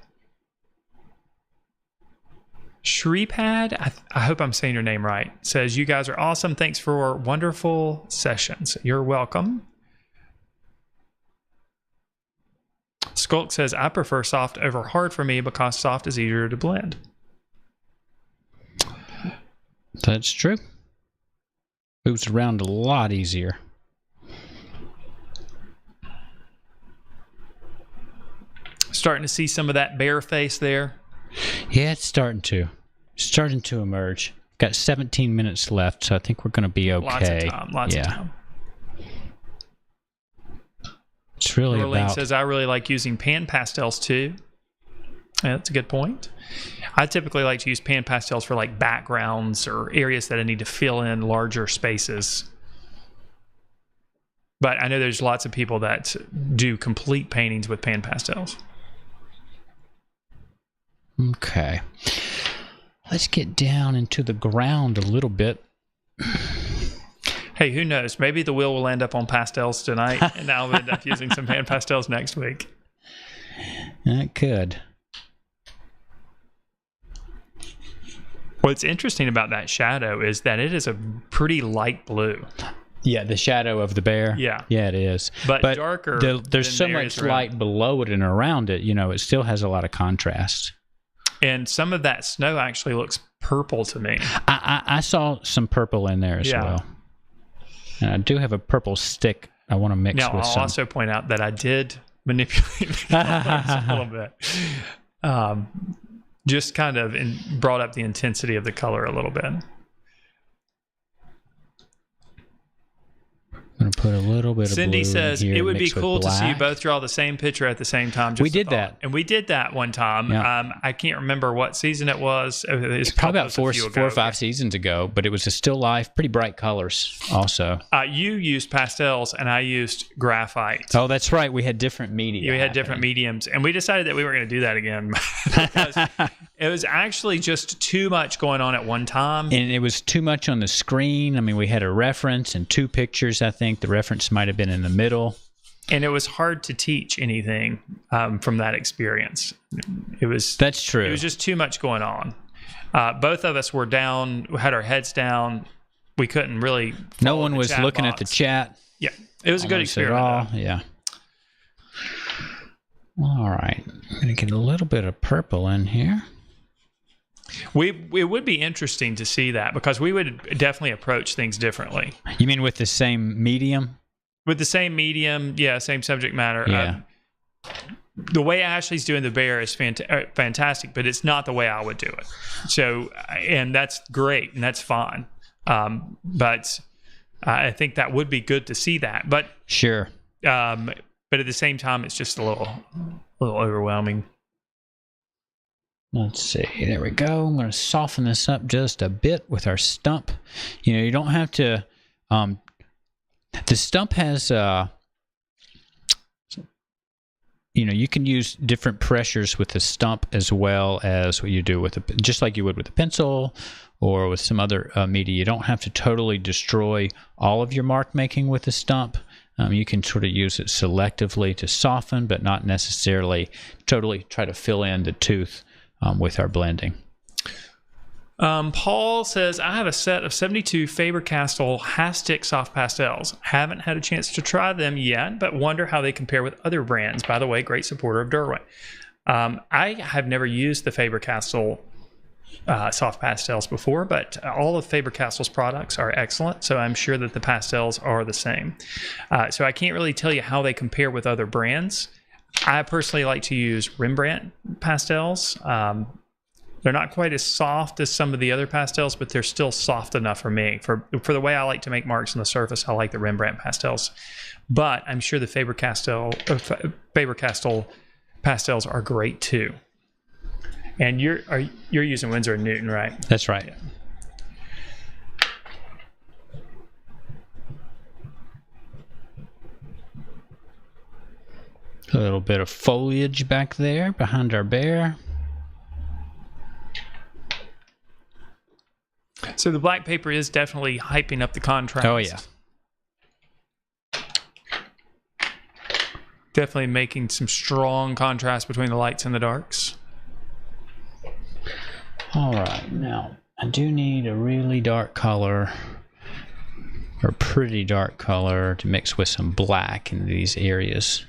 Shripad, I hope I'm saying your name right, says, you guys are awesome. Thanks for wonderful sessions. You're welcome. Skulk says, I prefer soft over hard for me because soft is easier to blend. That's true. Moves around a lot easier. Starting to see some of that bear face there. Yeah, it's starting to emerge. Got 17 minutes left, so I think we're going to be okay. Lots of time. It's really Lorraine says, I really like using pan pastels too. Yeah, that's a good point. I typically like to use pan pastels for like backgrounds or areas that I need to fill in larger spaces. But I know there's lots of people that do complete paintings with pan pastels. Okay. Let's get down into the ground a little bit. Hey, who knows? Maybe the wheel will end up on pastels tonight, and I'll end up using some pan pastels next week. It could. What's interesting about that shadow is that it is a pretty light blue. Yeah, the shadow of the bear. Yeah. Yeah, it is. But darker. There's so much light below it and around it, it still has a lot of contrast. And some of that snow actually looks purple to me. I saw some purple in there as well. And I do have a purple stick I want to mix now, with I'll some. also point out that I did manipulate the colors a little bit. Just kind of brought up the intensity of the color a little bit. I'm going to put a little bit of Cindy blue says in here it would be mixed with cool to see you black. both draw the same picture at the same time. We did that. And we did that one time. Yeah. I can't remember what season it was. It Probably about four or five seasons ago, but it was a still life, pretty bright colors also. You used pastels and I used graphite. Oh, that's right. We had different media. We had different mediums, and we decided that we were going to do that again because it was actually just too much going on at one time. And it was too much on the screen. I mean, we had a reference and two pictures, I think. The reference might have been in the middle. And it was hard to teach anything from that experience. That's true. It was just too much going on. Both of us were down, had our heads down. We couldn't really. No one was looking at the chat. Yeah, it was a good experiment. At all. Yeah. All right. I'm going to get a little bit of purple in here. It would be interesting to see that because we would definitely approach things differently. You mean with the same medium? With the same medium, yeah, same subject matter. Yeah. The way Ashley's doing the bear is fantastic, but it's not the way I would do it. So, and that's great, and that's fine. But I think that would be good to see that. But sure. But at the same time, it's just a little overwhelming. Let's see. There we go. I'm going to soften this up just a bit with our stump. You don't have to. The stump has. You can use different pressures with the stump as well as what you do with just like you would with a pencil or with some other media. You don't have to totally destroy all of your mark making with the stump. You can sort of use it selectively to soften, but not necessarily totally try to fill in the tooth with our blending. Paul says, I have a set of 72 Faber-Castell half-stick soft pastels. Haven't had a chance to try them yet, but wonder how they compare with other brands. By the way, great supporter of Derwent. I have never used the Faber-Castell soft pastels before, but all of Faber-Castell's products are excellent, so I'm sure that the pastels are the same. So I can't really tell you how they compare with other brands. I personally like to use Rembrandt pastels. They're not quite as soft as some of the other pastels, but they're still soft enough for me. For the way I like to make marks on the surface, I like the Rembrandt pastels. But I'm sure the Faber-Castell pastels are great too. And you're using Winsor & Newton, right? That's right. Yeah. A little bit of foliage back there behind our bear. So the black paper is definitely hyping up the contrast. Oh, yeah. Definitely making some strong contrast between the lights and the darks. All right. Now, I do need a really dark color or pretty dark color to mix with some black in these areas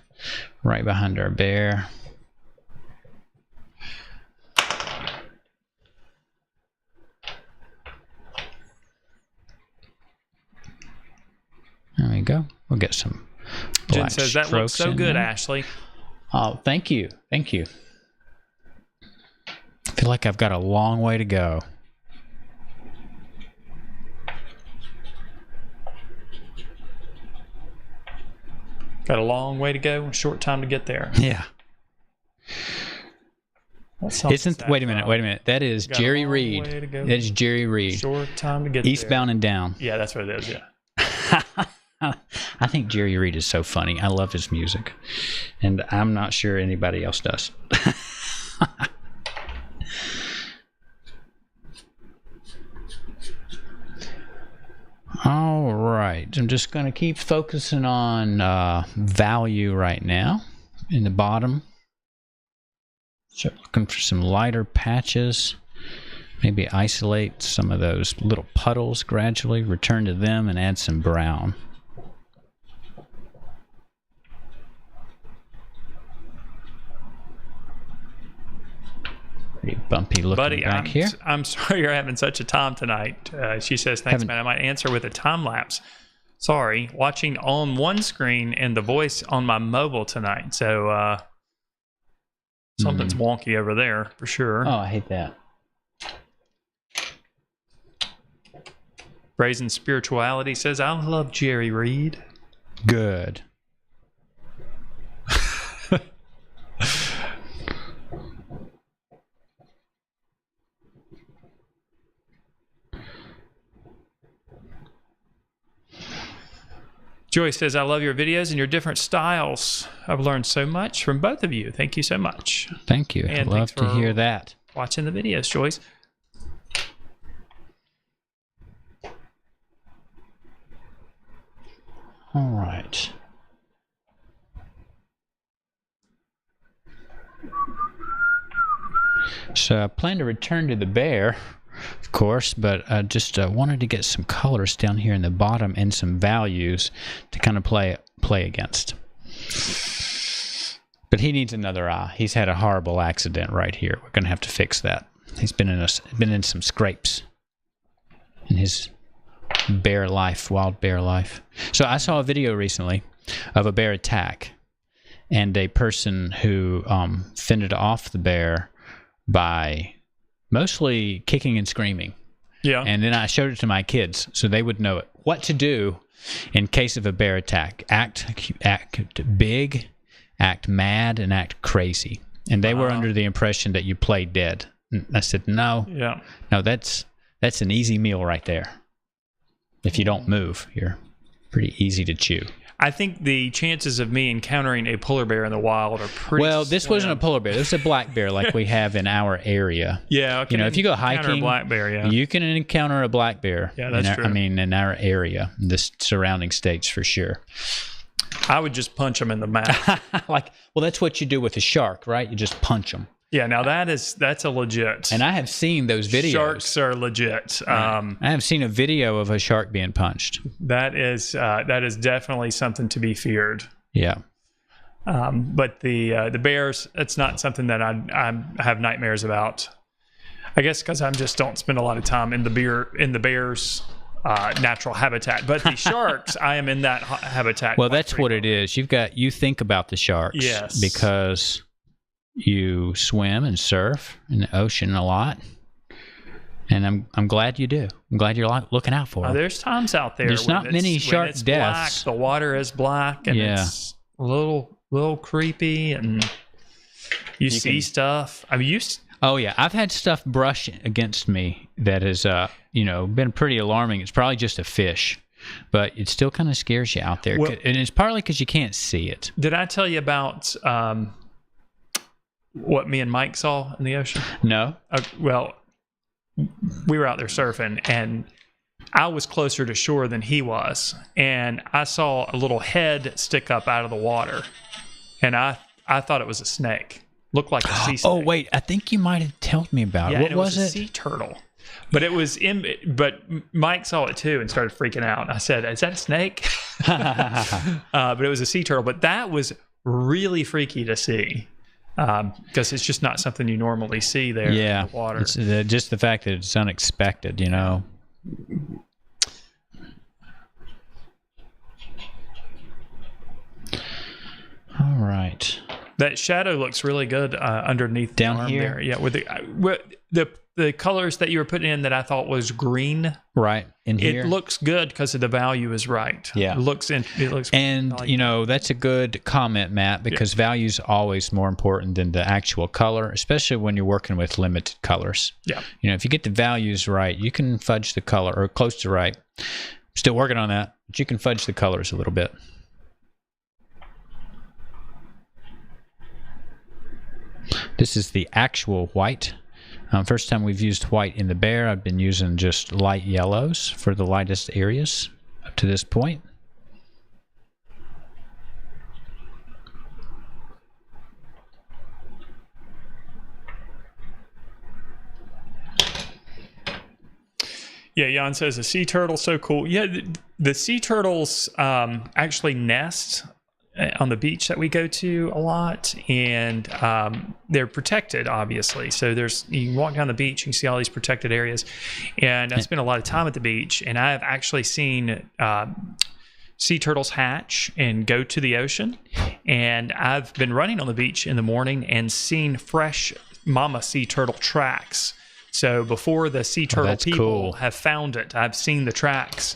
right behind our bear. There we go. We'll get some black Jen says, that looks so good, there. Ashley. Oh, thank you. Thank you. I feel like I've got a long way to go. Got a long way to go, short time to get there. Yeah. Wait a minute. That is Got Jerry a long Reed. way to go. That is Jerry Reed. Short time to get Eastbound there. and Down. Yeah, that's what it is, yeah. I think Jerry Reed is so funny. I love his music. And I'm not sure anybody else does. All right. I'm just going to keep focusing on value right now in the bottom. Start looking for some lighter patches. Maybe isolate some of those little puddles gradually, return to them, and add some brown. Pretty bumpy looking Buddy, back here. I'm sorry you're having such a time tonight. She says, thanks, man. I might answer with a time lapse. Sorry, watching on one screen and the voice on my mobile tonight. So something's wonky over there for sure. Oh, I hate that. Brazen Spirituality says, I love Jerry Reed. Good. Joy says, I love your videos and your different styles. I've learned so much from both of you. Thank you so much. Thank you. And love to hear that. Watching the videos, Joyce. All right. So I plan to return to the bear, of course, but I just wanted to get some colors down here in the bottom and some values to kind of play against. But he needs another eye. He's had a horrible accident right here. We're going to have to fix that. He's been in some scrapes in his bear life, wild bear life. So I saw a video recently of a bear attack and a person who fended off the bear by mostly kicking and screaming. Yeah. And then I showed it to my kids so they would know what to do in case of a bear attack. Act big, act mad, and act crazy. And they were under the impression that you played dead. And I said, no, that's an easy meal right there. If you don't move, you're pretty easy to chew. I think the chances of me encountering a polar bear in the wild are pretty Well, this wasn't a polar bear. This is a black bear like we have in our area. Yeah. You know, if you go hiking, a black bear, you can encounter a black bear. Yeah, that's true. I mean, in our area, the surrounding states for sure. I would just punch them in the mouth. Well, that's what you do with a shark, right? You just punch them. Yeah, now that's a legit. And I have seen those videos. Sharks are legit. Right. I have seen a video of a shark being punched. That is definitely something to be feared. Yeah. But the bears, it's not something that I have nightmares about. I guess because I just don't spend a lot of time in the bears' natural habitat. But the sharks, I am in that habitat. Well, that's what it is. You think about the sharks. Yes. Because you swim and surf in the ocean a lot, and I'm glad you do. I'm glad you're looking out for them. There's times out there. There's not many shark deaths. Black, the water is black, and it's a little creepy, and you see stuff. I mean, Oh yeah, I've had stuff brush against me that has been pretty alarming. It's probably just a fish, but it still kind of scares you out there, and it's partly because you can't see it. Did I tell you about what me and Mike saw in the ocean? No. Well, we were out there surfing, and I was closer to shore than he was, and I saw a little head stick up out of the water, and I thought it was a snake. Looked like a sea snake. Oh wait, I think you might have told me about it. What was it? A sea turtle. But it was but Mike saw it too and started freaking out. I said, "Is that a snake?" But it was a sea turtle. But that was really freaky to see. Because it's just not something you normally see there in the water. It's just the fact that it's unexpected, you know. All right. That shadow looks really good underneath down the arm here. there. Yeah, with the colors that you were putting in that I thought was green. Right in here, it looks good because the value is right. Yeah, it looks. And like that's a good comment, Matt, because value is always more important than the actual color, especially when you're working with limited colors. Yeah, if you get the values right, you can fudge the color or close to right. Still working on that, but you can fudge the colors a little bit. This is the actual white. First time we've used white in the bear. I've been using just light yellows for the lightest areas up to this point. Yeah, Jan says a sea turtle, so cool. Yeah, the sea turtles actually nest on the beach that we go to a lot, and they're protected, obviously. So you can walk down the beach and see all these protected areas. And I spent a lot of time at the beach, and I have actually seen sea turtles hatch and go to the ocean. And I've been running on the beach in the morning and seen fresh mama sea turtle tracks. So before the sea turtle people have found it, I've seen the tracks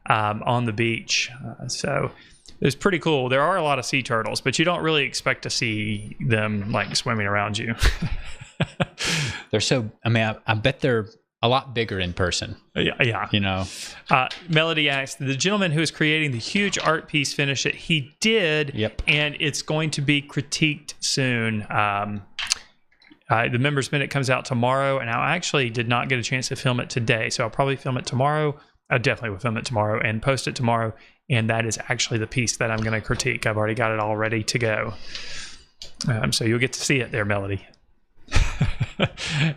on the beach. So it's pretty cool. There are a lot of sea turtles, but you don't really expect to see them like swimming around you. They're so, I mean, I bet they're a lot bigger in person. Yeah. You know. Melody asked, the gentleman who is creating the huge art piece finish it? He did. Yep. And it's going to be critiqued soon. The Members Minute comes out tomorrow, and I actually did not get a chance to film it today, so I'll probably film it tomorrow. I definitely will film it tomorrow and post it tomorrow, and that is actually the piece that I'm going to critique. I've already got it all ready to go. So you'll get to see it there, Melody.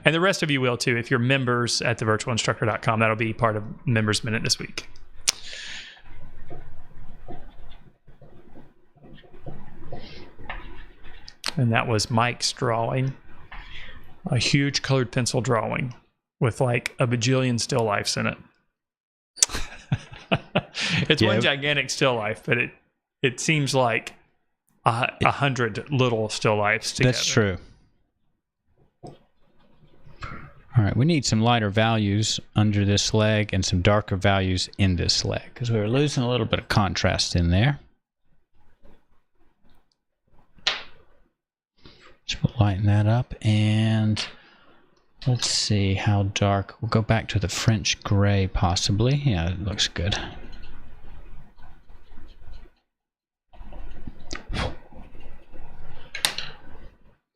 And the rest of you will too if you're members at thevirtualinstructor.com. That'll be part of Members Minute this week. And that was Mike's drawing. A huge colored pencil drawing with like a bajillion still lifes in it. It's one gigantic still life, but it seems like 100 little still lifes together. That's true. All right, we need some lighter values under this leg and some darker values in this leg because we were losing a little bit of contrast in there. So we'll lighten that up, and let's see how dark. We'll go back to the French gray possibly. Yeah, it looks good.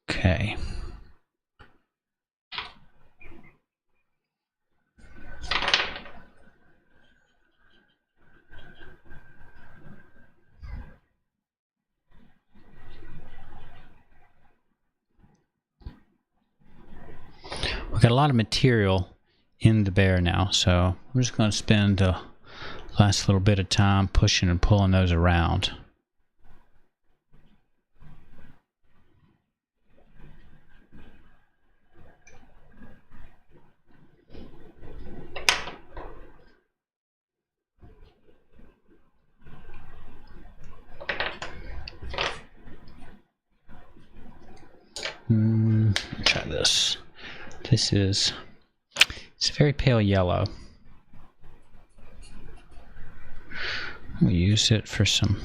Okay. We've got a lot of material in the bear now, so I'm just going to spend the last little bit of time pushing and pulling those around. Try this. It's a very pale yellow. We'll use it for some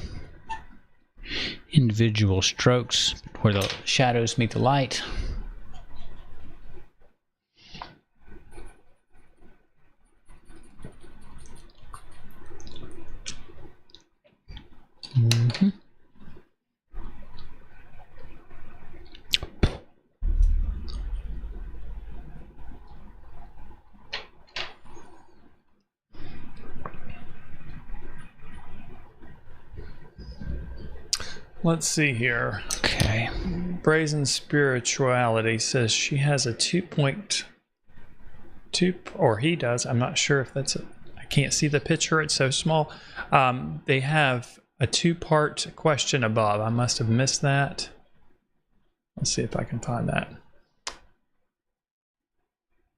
individual strokes where the shadows meet the light. Let's see here. Okay. Brazen Spirituality says she has a 2.2, or he does. I'm not sure if that's it. I can't see the picture. It's so small. They have a 2-part question above. I must have missed that. Let's see if I can find that.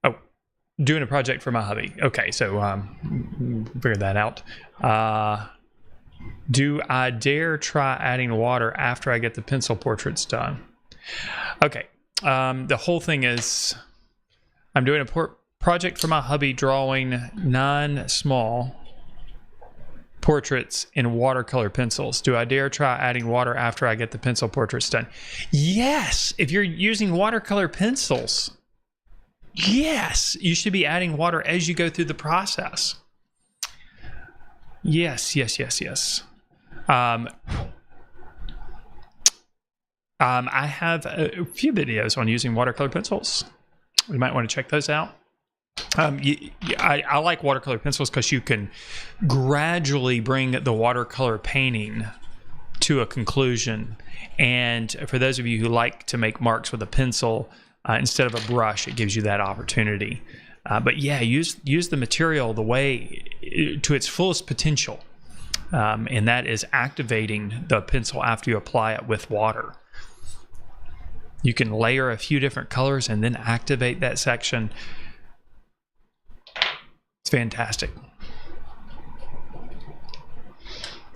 Oh, doing a project for my hubby. Okay, so figure that out. Do I dare try adding water after I get the pencil portraits done? Okay. The whole thing is I'm doing a project for my hubby drawing 9 small portraits in watercolor pencils. Do I dare try adding water after I get the pencil portraits done? Yes. If you're using watercolor pencils, yes, you should be adding water as you go through the process. Yes. I have a few videos on using watercolor pencils. You might want to check those out. I like watercolor pencils because you can gradually bring the watercolor painting to a conclusion. And for those of you who like to make marks with a pencil instead of a brush, it gives you that opportunity. But yeah, use the material the way to its fullest potential. and that is activating the pencil after you apply it with water. You can layer a few different colors and then activate that section. It's fantastic.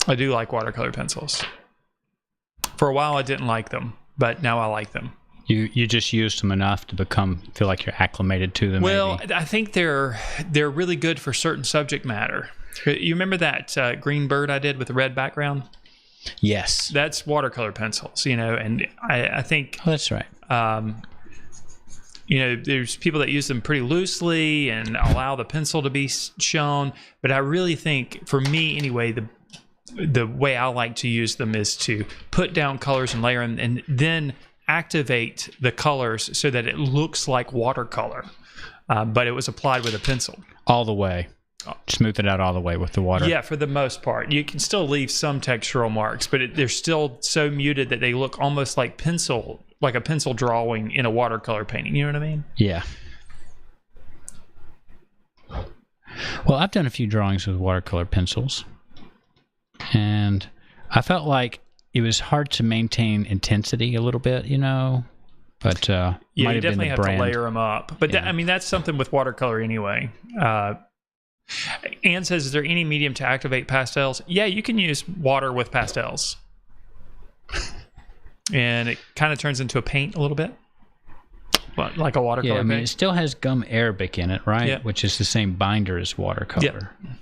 I do like watercolor pencils. For a while I didn't like them, but now I like them. You just used them enough to feel like you're acclimated to them. Well, maybe. I think they're really good for certain subject matter. You remember that green bird I did with the red background? Yes. That's watercolor pencils, and I think... Oh, that's right. There's people that use them pretty loosely and allow the pencil to be shown, but I really think, for me anyway, the way I like to use them is to put down colors and layer them, and then activate the colors so that it looks like watercolor, but it was applied with a pencil. All the way. Smooth it out all the way with the water. Yeah, for the most part. You can still leave some textural marks, but they're still so muted that they look almost like a pencil drawing in a watercolor painting. You know what I mean? Yeah. Well, I've done a few drawings with watercolor pencils, and I felt like it was hard to maintain intensity a little bit, but yeah, might you definitely have brand. to layer them up. But that's something with watercolor anyway. Anne says, is there any medium to activate pastels? Yeah, you can use water with pastels. And it kind of turns into a paint a little bit. But like a watercolor paint. It still has gum arabic in it, right? Yeah. Which is the same binder as watercolor. Yeah.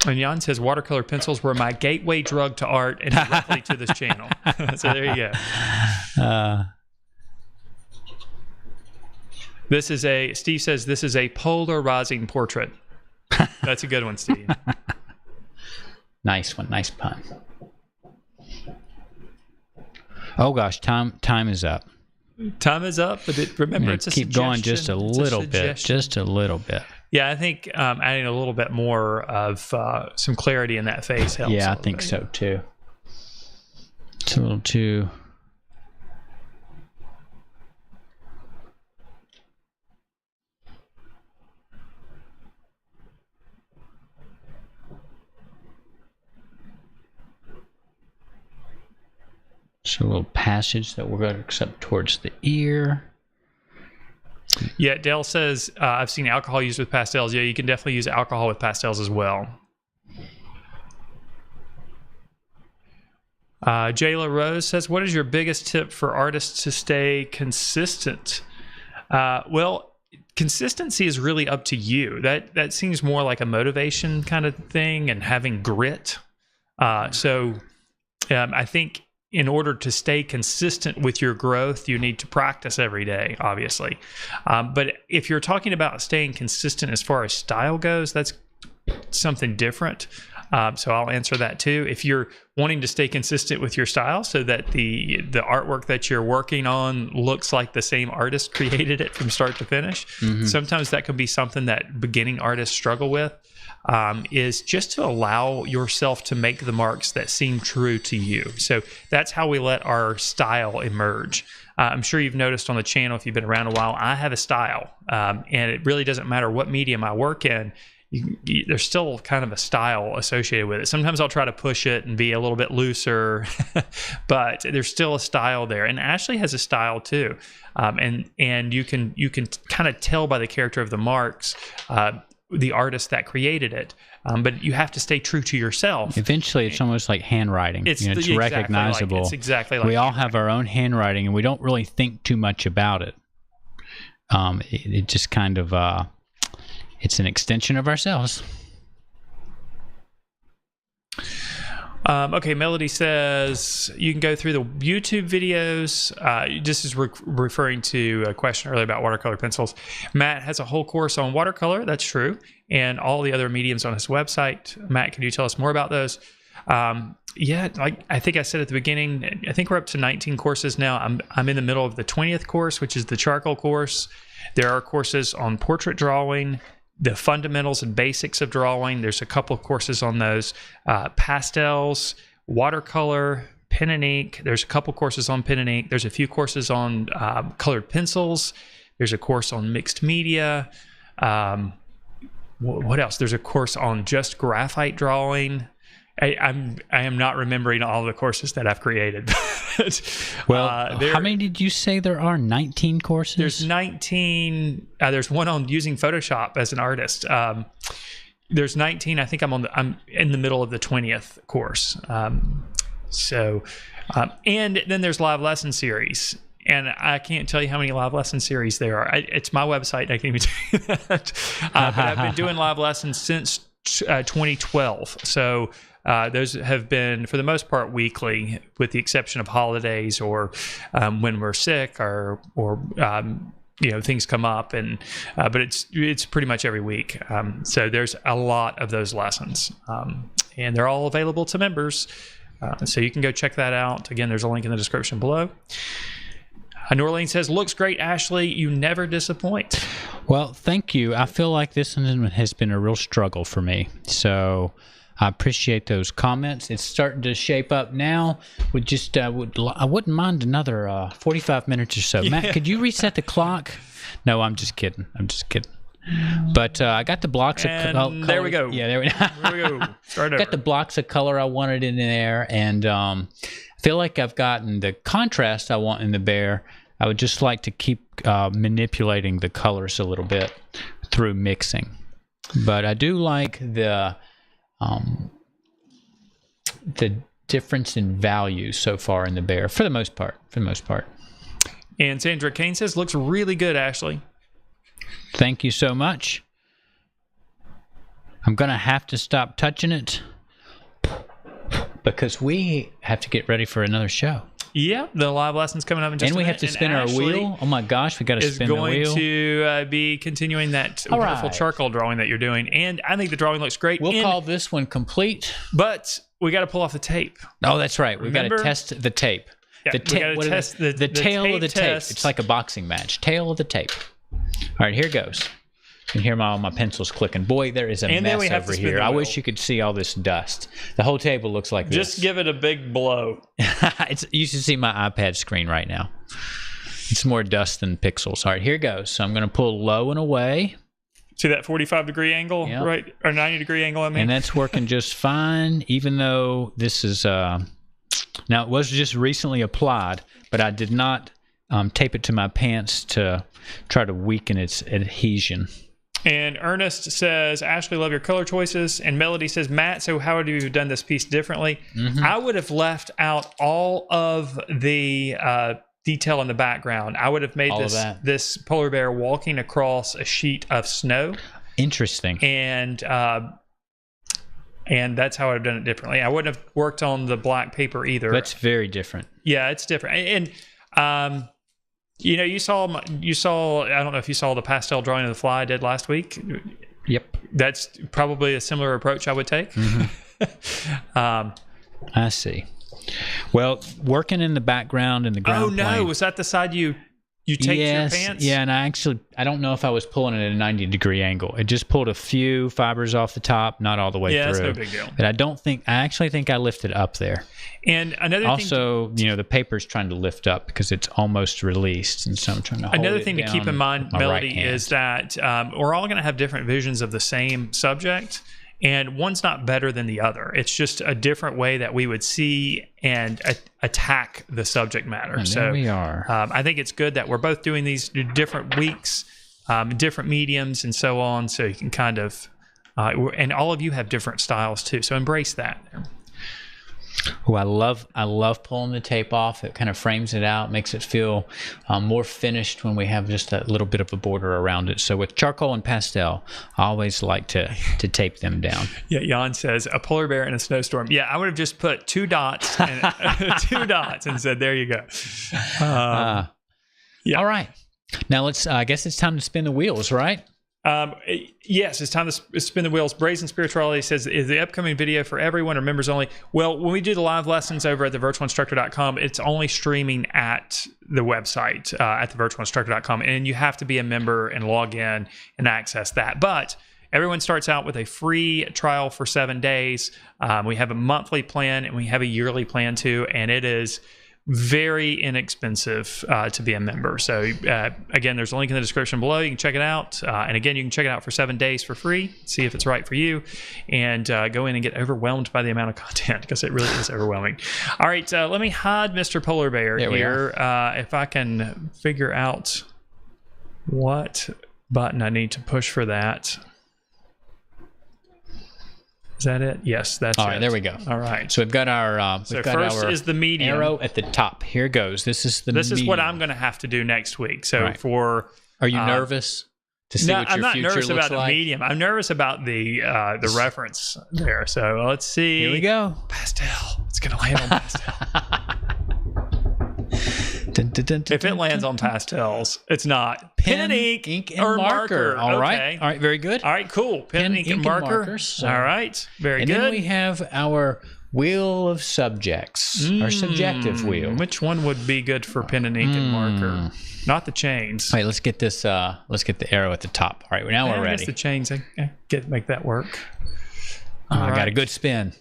And Jan says, watercolor pencils were my gateway drug to art and directly to this channel. So there you go. Steve says, this is a polarizing portrait. That's a good one, Steve. Nice one. Nice pun. Oh gosh, time is up. Time is up, but remember, it's a keep suggestion. Going just a little bit. Just a little bit. Yeah, I think adding a little bit more of some clarity in that face helps. Yeah, I think so too. It's a little too... So a little passage that we're going to accept towards the ear. Yeah, Dale says, I've seen alcohol used with pastels. Yeah, you can definitely use alcohol with pastels as well. Jayla Rose says, what is your biggest tip for artists to stay consistent? Well, consistency is really up to you. That seems more like a motivation kind of thing and having grit. I think in order to stay consistent with your growth, you need to practice every day, obviously. But if you're talking about staying consistent as far as style goes, that's something different. So I'll answer that too. If you're wanting to stay consistent with your style so that the artwork that you're working on looks like the same artist created it from start to finish, sometimes that can be something that beginning artists struggle with. Is just to allow yourself to make the marks that seem true to you. So that's how we let our style emerge. I'm sure you've noticed on the channel, if you've been around a while, I have a style, and it really doesn't matter what medium I work in. There's still kind of a style associated with it. Sometimes I'll try to push it and be a little bit looser, but there's still a style there. And Ashley has a style too, and you can kind of tell by the character of the marks. The artist that created it, but you have to stay true to yourself. Eventually, it's almost like handwriting. It's exactly recognizable. It's exactly like we all have our own handwriting, and we don't really think too much about it. It just kind of it's an extension of ourselves. Okay, Melody says you can go through the YouTube videos. This is referring to a question earlier about watercolor pencils. Matt has a whole course on watercolor. That's true. And all the other mediums on his website. Matt, can you tell us more about those? Yeah, like I think I said at the beginning, I think we're up to 19 courses now. I'm in the middle of the 20th course, which is the charcoal course. There are courses on portrait drawing, the fundamentals and basics of drawing. There's a couple of courses on those. Pastels, watercolor, pen and ink. There's a couple courses on pen and ink. There's a few courses on colored pencils. There's a course on mixed media. What else? There's a course on just graphite drawing. I am not remembering all the courses that I've created. Well, how many did you say there are? 19 courses? There's 19. There's one on using Photoshop as an artist. There's 19. I think I'm in the middle of the 20th course. And then there's live lesson series. And I can't tell you how many live lesson series there are. It's my website. I can't even tell you that. But I've been doing live lessons since 2012. So those have been, for the most part, weekly, with the exception of holidays or when we're sick or things come up. But it's pretty much every week. So there's a lot of those lessons, and they're all available to members. So you can go check that out. Again, there's a link in the description below. Norlene says, looks great, Ashley. You never disappoint. Well, thank you. I feel like this one has been a real struggle for me. So I appreciate those comments. It's starting to shape up now. I wouldn't mind another 45 minutes or so. Yeah. Matt, could you reset the clock? No, I'm just kidding. But I got the blocks of color. There we go. Yeah, there we go. Start over. Got the blocks of color I wanted in there, and I feel like I've gotten the contrast I want in the bear. I would just like to keep manipulating the colors a little bit through mixing. But I do like the difference in value so far in the bear, for the most part. And Sandra Kane says, looks really good, Ashley. Thank you so much. I'm going to have to stop touching it because we have to get ready for another show. Yeah, the live lesson's coming up in just a minute. And we have to spin our wheel. Oh my gosh, we got to spin the wheel. Is going to be continuing that wonderful charcoal drawing that you're doing. And I think the drawing looks great. We'll call this one complete. But we got to pull off the tape. Oh, that's right. We've got to test the tape. Yeah, we got to test the tail of the tape. It's like a boxing match. Tail of the tape. All right, here goes. You can hear all my pencils clicking. Boy, there is a mess over here. I wish you could see all this dust. The whole table looks like this. Just give it a big blow. You should see my iPad screen right now. It's more dust than pixels. All right, here goes. So I'm going to pull low and away. See that 45-degree angle, yep. Right? Or 90-degree angle, I mean? And that's working just fine, even though this is... now, it was just recently applied, but I did not tape it to my pants to try to weaken its adhesion. And Ernest says, Ashley, love your color choices. And Melody says, Matt, so how would you have done this piece differently? Mm-hmm. I would have left out all of the detail in the background. I would have made this polar bear walking across a sheet of snow. Interesting. And that's how I would have done it differently. I wouldn't have worked on the black paper either. That's very different. Yeah, it's different. And you saw, I don't know if you saw the pastel drawing of the fly I did last week. Yep. That's probably a similar approach I would take. Mm-hmm. I see. Well, working in the background in the ground plane. Was that the side you taped your pants? Yeah, and I don't know if I was pulling it at a 90-degree angle. It just pulled a few fibers off the top, not all the way through. Yeah, that's no big deal. But I actually think I lifted up there. And another thing... the paper's trying to lift up because it's almost released, and so I'm trying to hold it down. Another thing to keep in mind, Melody, is that we're all going to have different visions of the same subject. And one's not better than the other. It's just a different way that we would see and attack the subject matter. And there we are. I think it's good that we're both doing these different weeks, different mediums, and so on. So you can kind of, and all of you have different styles too. So embrace that. Oh, I love pulling the tape off. It kind of frames it out, makes it feel more finished when we have just that little bit of a border around it. So with charcoal and pastel, I always like to tape them down. Yeah, Jan says, a polar bear in a snowstorm. Yeah, I would have just put 2 dots and and said, there you go. Yeah. All right. Now I guess it's time to spin the wheels, right? Yes, it's time to spin the wheels. Brazen Spirituality says, is the upcoming video for everyone or members only? Well, when we do the live lessons over at thevirtualinstructor.com, it's only streaming at the website, at thevirtualinstructor.com. And you have to be a member and log in and access that. But everyone starts out with a free trial for 7 days. We have a monthly plan and we have a yearly plan too, and it is very inexpensive to be a member. So again, there's a link in the description below. You can check it out. And again, you can check it out for 7 days for free. See if it's right for you, and go in and get overwhelmed by the amount of content, because it really is overwhelming. All right, let me hide Mr. Polar Bear here. If I can figure out what button I need to push for that. Is that it? Yes, that's it. All right, there we go. All right. So we've got our first is the medium arrow at the top. Here goes. This is what I'm going to have to do next week. So are you nervous to see what your future looks like? I'm not nervous about the medium. I'm nervous about the reference there. So let's see. Here we go. Pastel. It's going to land on pastel. If it lands on pastels, it's not. Pen and ink and or marker. All right. Okay. All right. Very good. All right. Cool. Pen ink and marker. Markers. All right. Very good. And then we have our wheel of subjects, our subjective wheel. Which one would be good for pen and ink and marker? Not the chains. All right. Let's get this. Let's get the arrow at the top. All right. Now we're ready. The chains. Make that work. I got a good spin.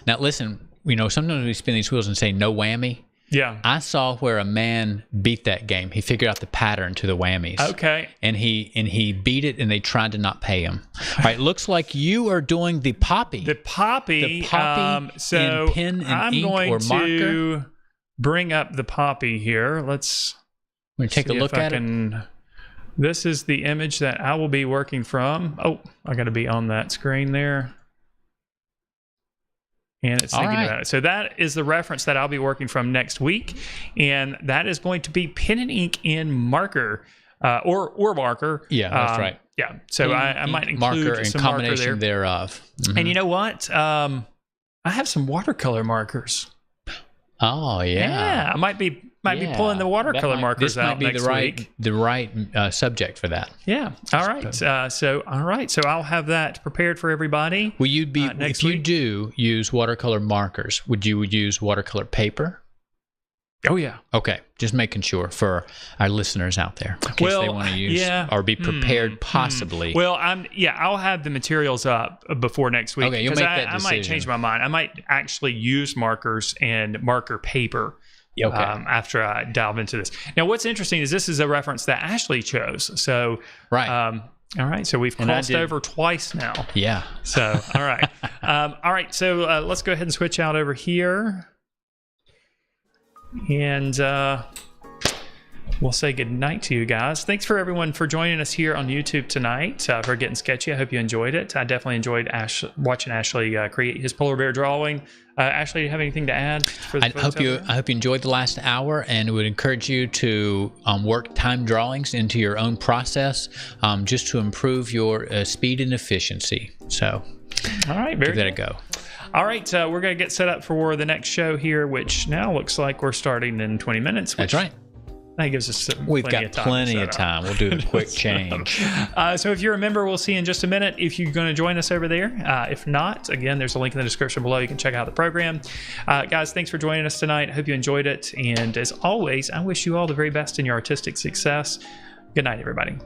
Now listen. Sometimes we spin these wheels and say no whammy. Yeah. I saw where a man beat that game. He figured out the pattern to the whammies. Okay. And he beat it, and they tried to not pay him. All right, looks like you are doing the poppy. The poppy. So in pen and ink or marker. I'm going to bring up the poppy here. Let's take a look at it. This is the image that I will be working from. Oh, I got to be on that screen there. And it's thinking about it. So that is the reference that I'll be working from next week. And that is going to be pen and ink in marker or marker. Yeah, that's right. Yeah. So I might include marker and some combination marker there. thereof. Mm-hmm. And you know what? I have some watercolor markers. Oh, yeah. Yeah. I might be pulling the watercolor markers out next week. The right subject for that. Yeah. All right. So I'll have that prepared for everybody. Will you be if you do use watercolor markers? Would you use watercolor paper? Oh yeah. Okay. Just making sure for our listeners out there in case they want to use or be prepared possibly. Well, I'll have the materials up before next week. Okay, you'll make that decision. I might change my mind. I might actually use markers and marker paper. Okay. After I delve into this. Now, what's interesting is this is a reference that Ashley chose. So, right. All right. So we've crossed over twice now. Yeah. So, all right. All right. So let's go ahead and switch out over here. And we'll say good night to you guys. Thanks for everyone for joining us here on YouTube tonight for Getting Sketchy. I hope you enjoyed it. I definitely enjoyed watching Ashley create his polar bear drawing. Ashley, do you have anything to add? I hope you enjoyed the last hour, and would encourage you to work time drawings into your own process just to improve your speed and efficiency. So, all right, give that a go. All right, we're going to get set up for the next show here, which now looks like we're starting in 20 minutes. That's right. That gives us We've got plenty of time. We'll do a quick change. So if you're a member, we'll see you in just a minute if you're going to join us over there. If not, again, there's a link in the description below. You can check out the program. Guys, thanks for joining us tonight. I hope you enjoyed it. And as always, I wish you all the very best in your artistic success. Good night, everybody.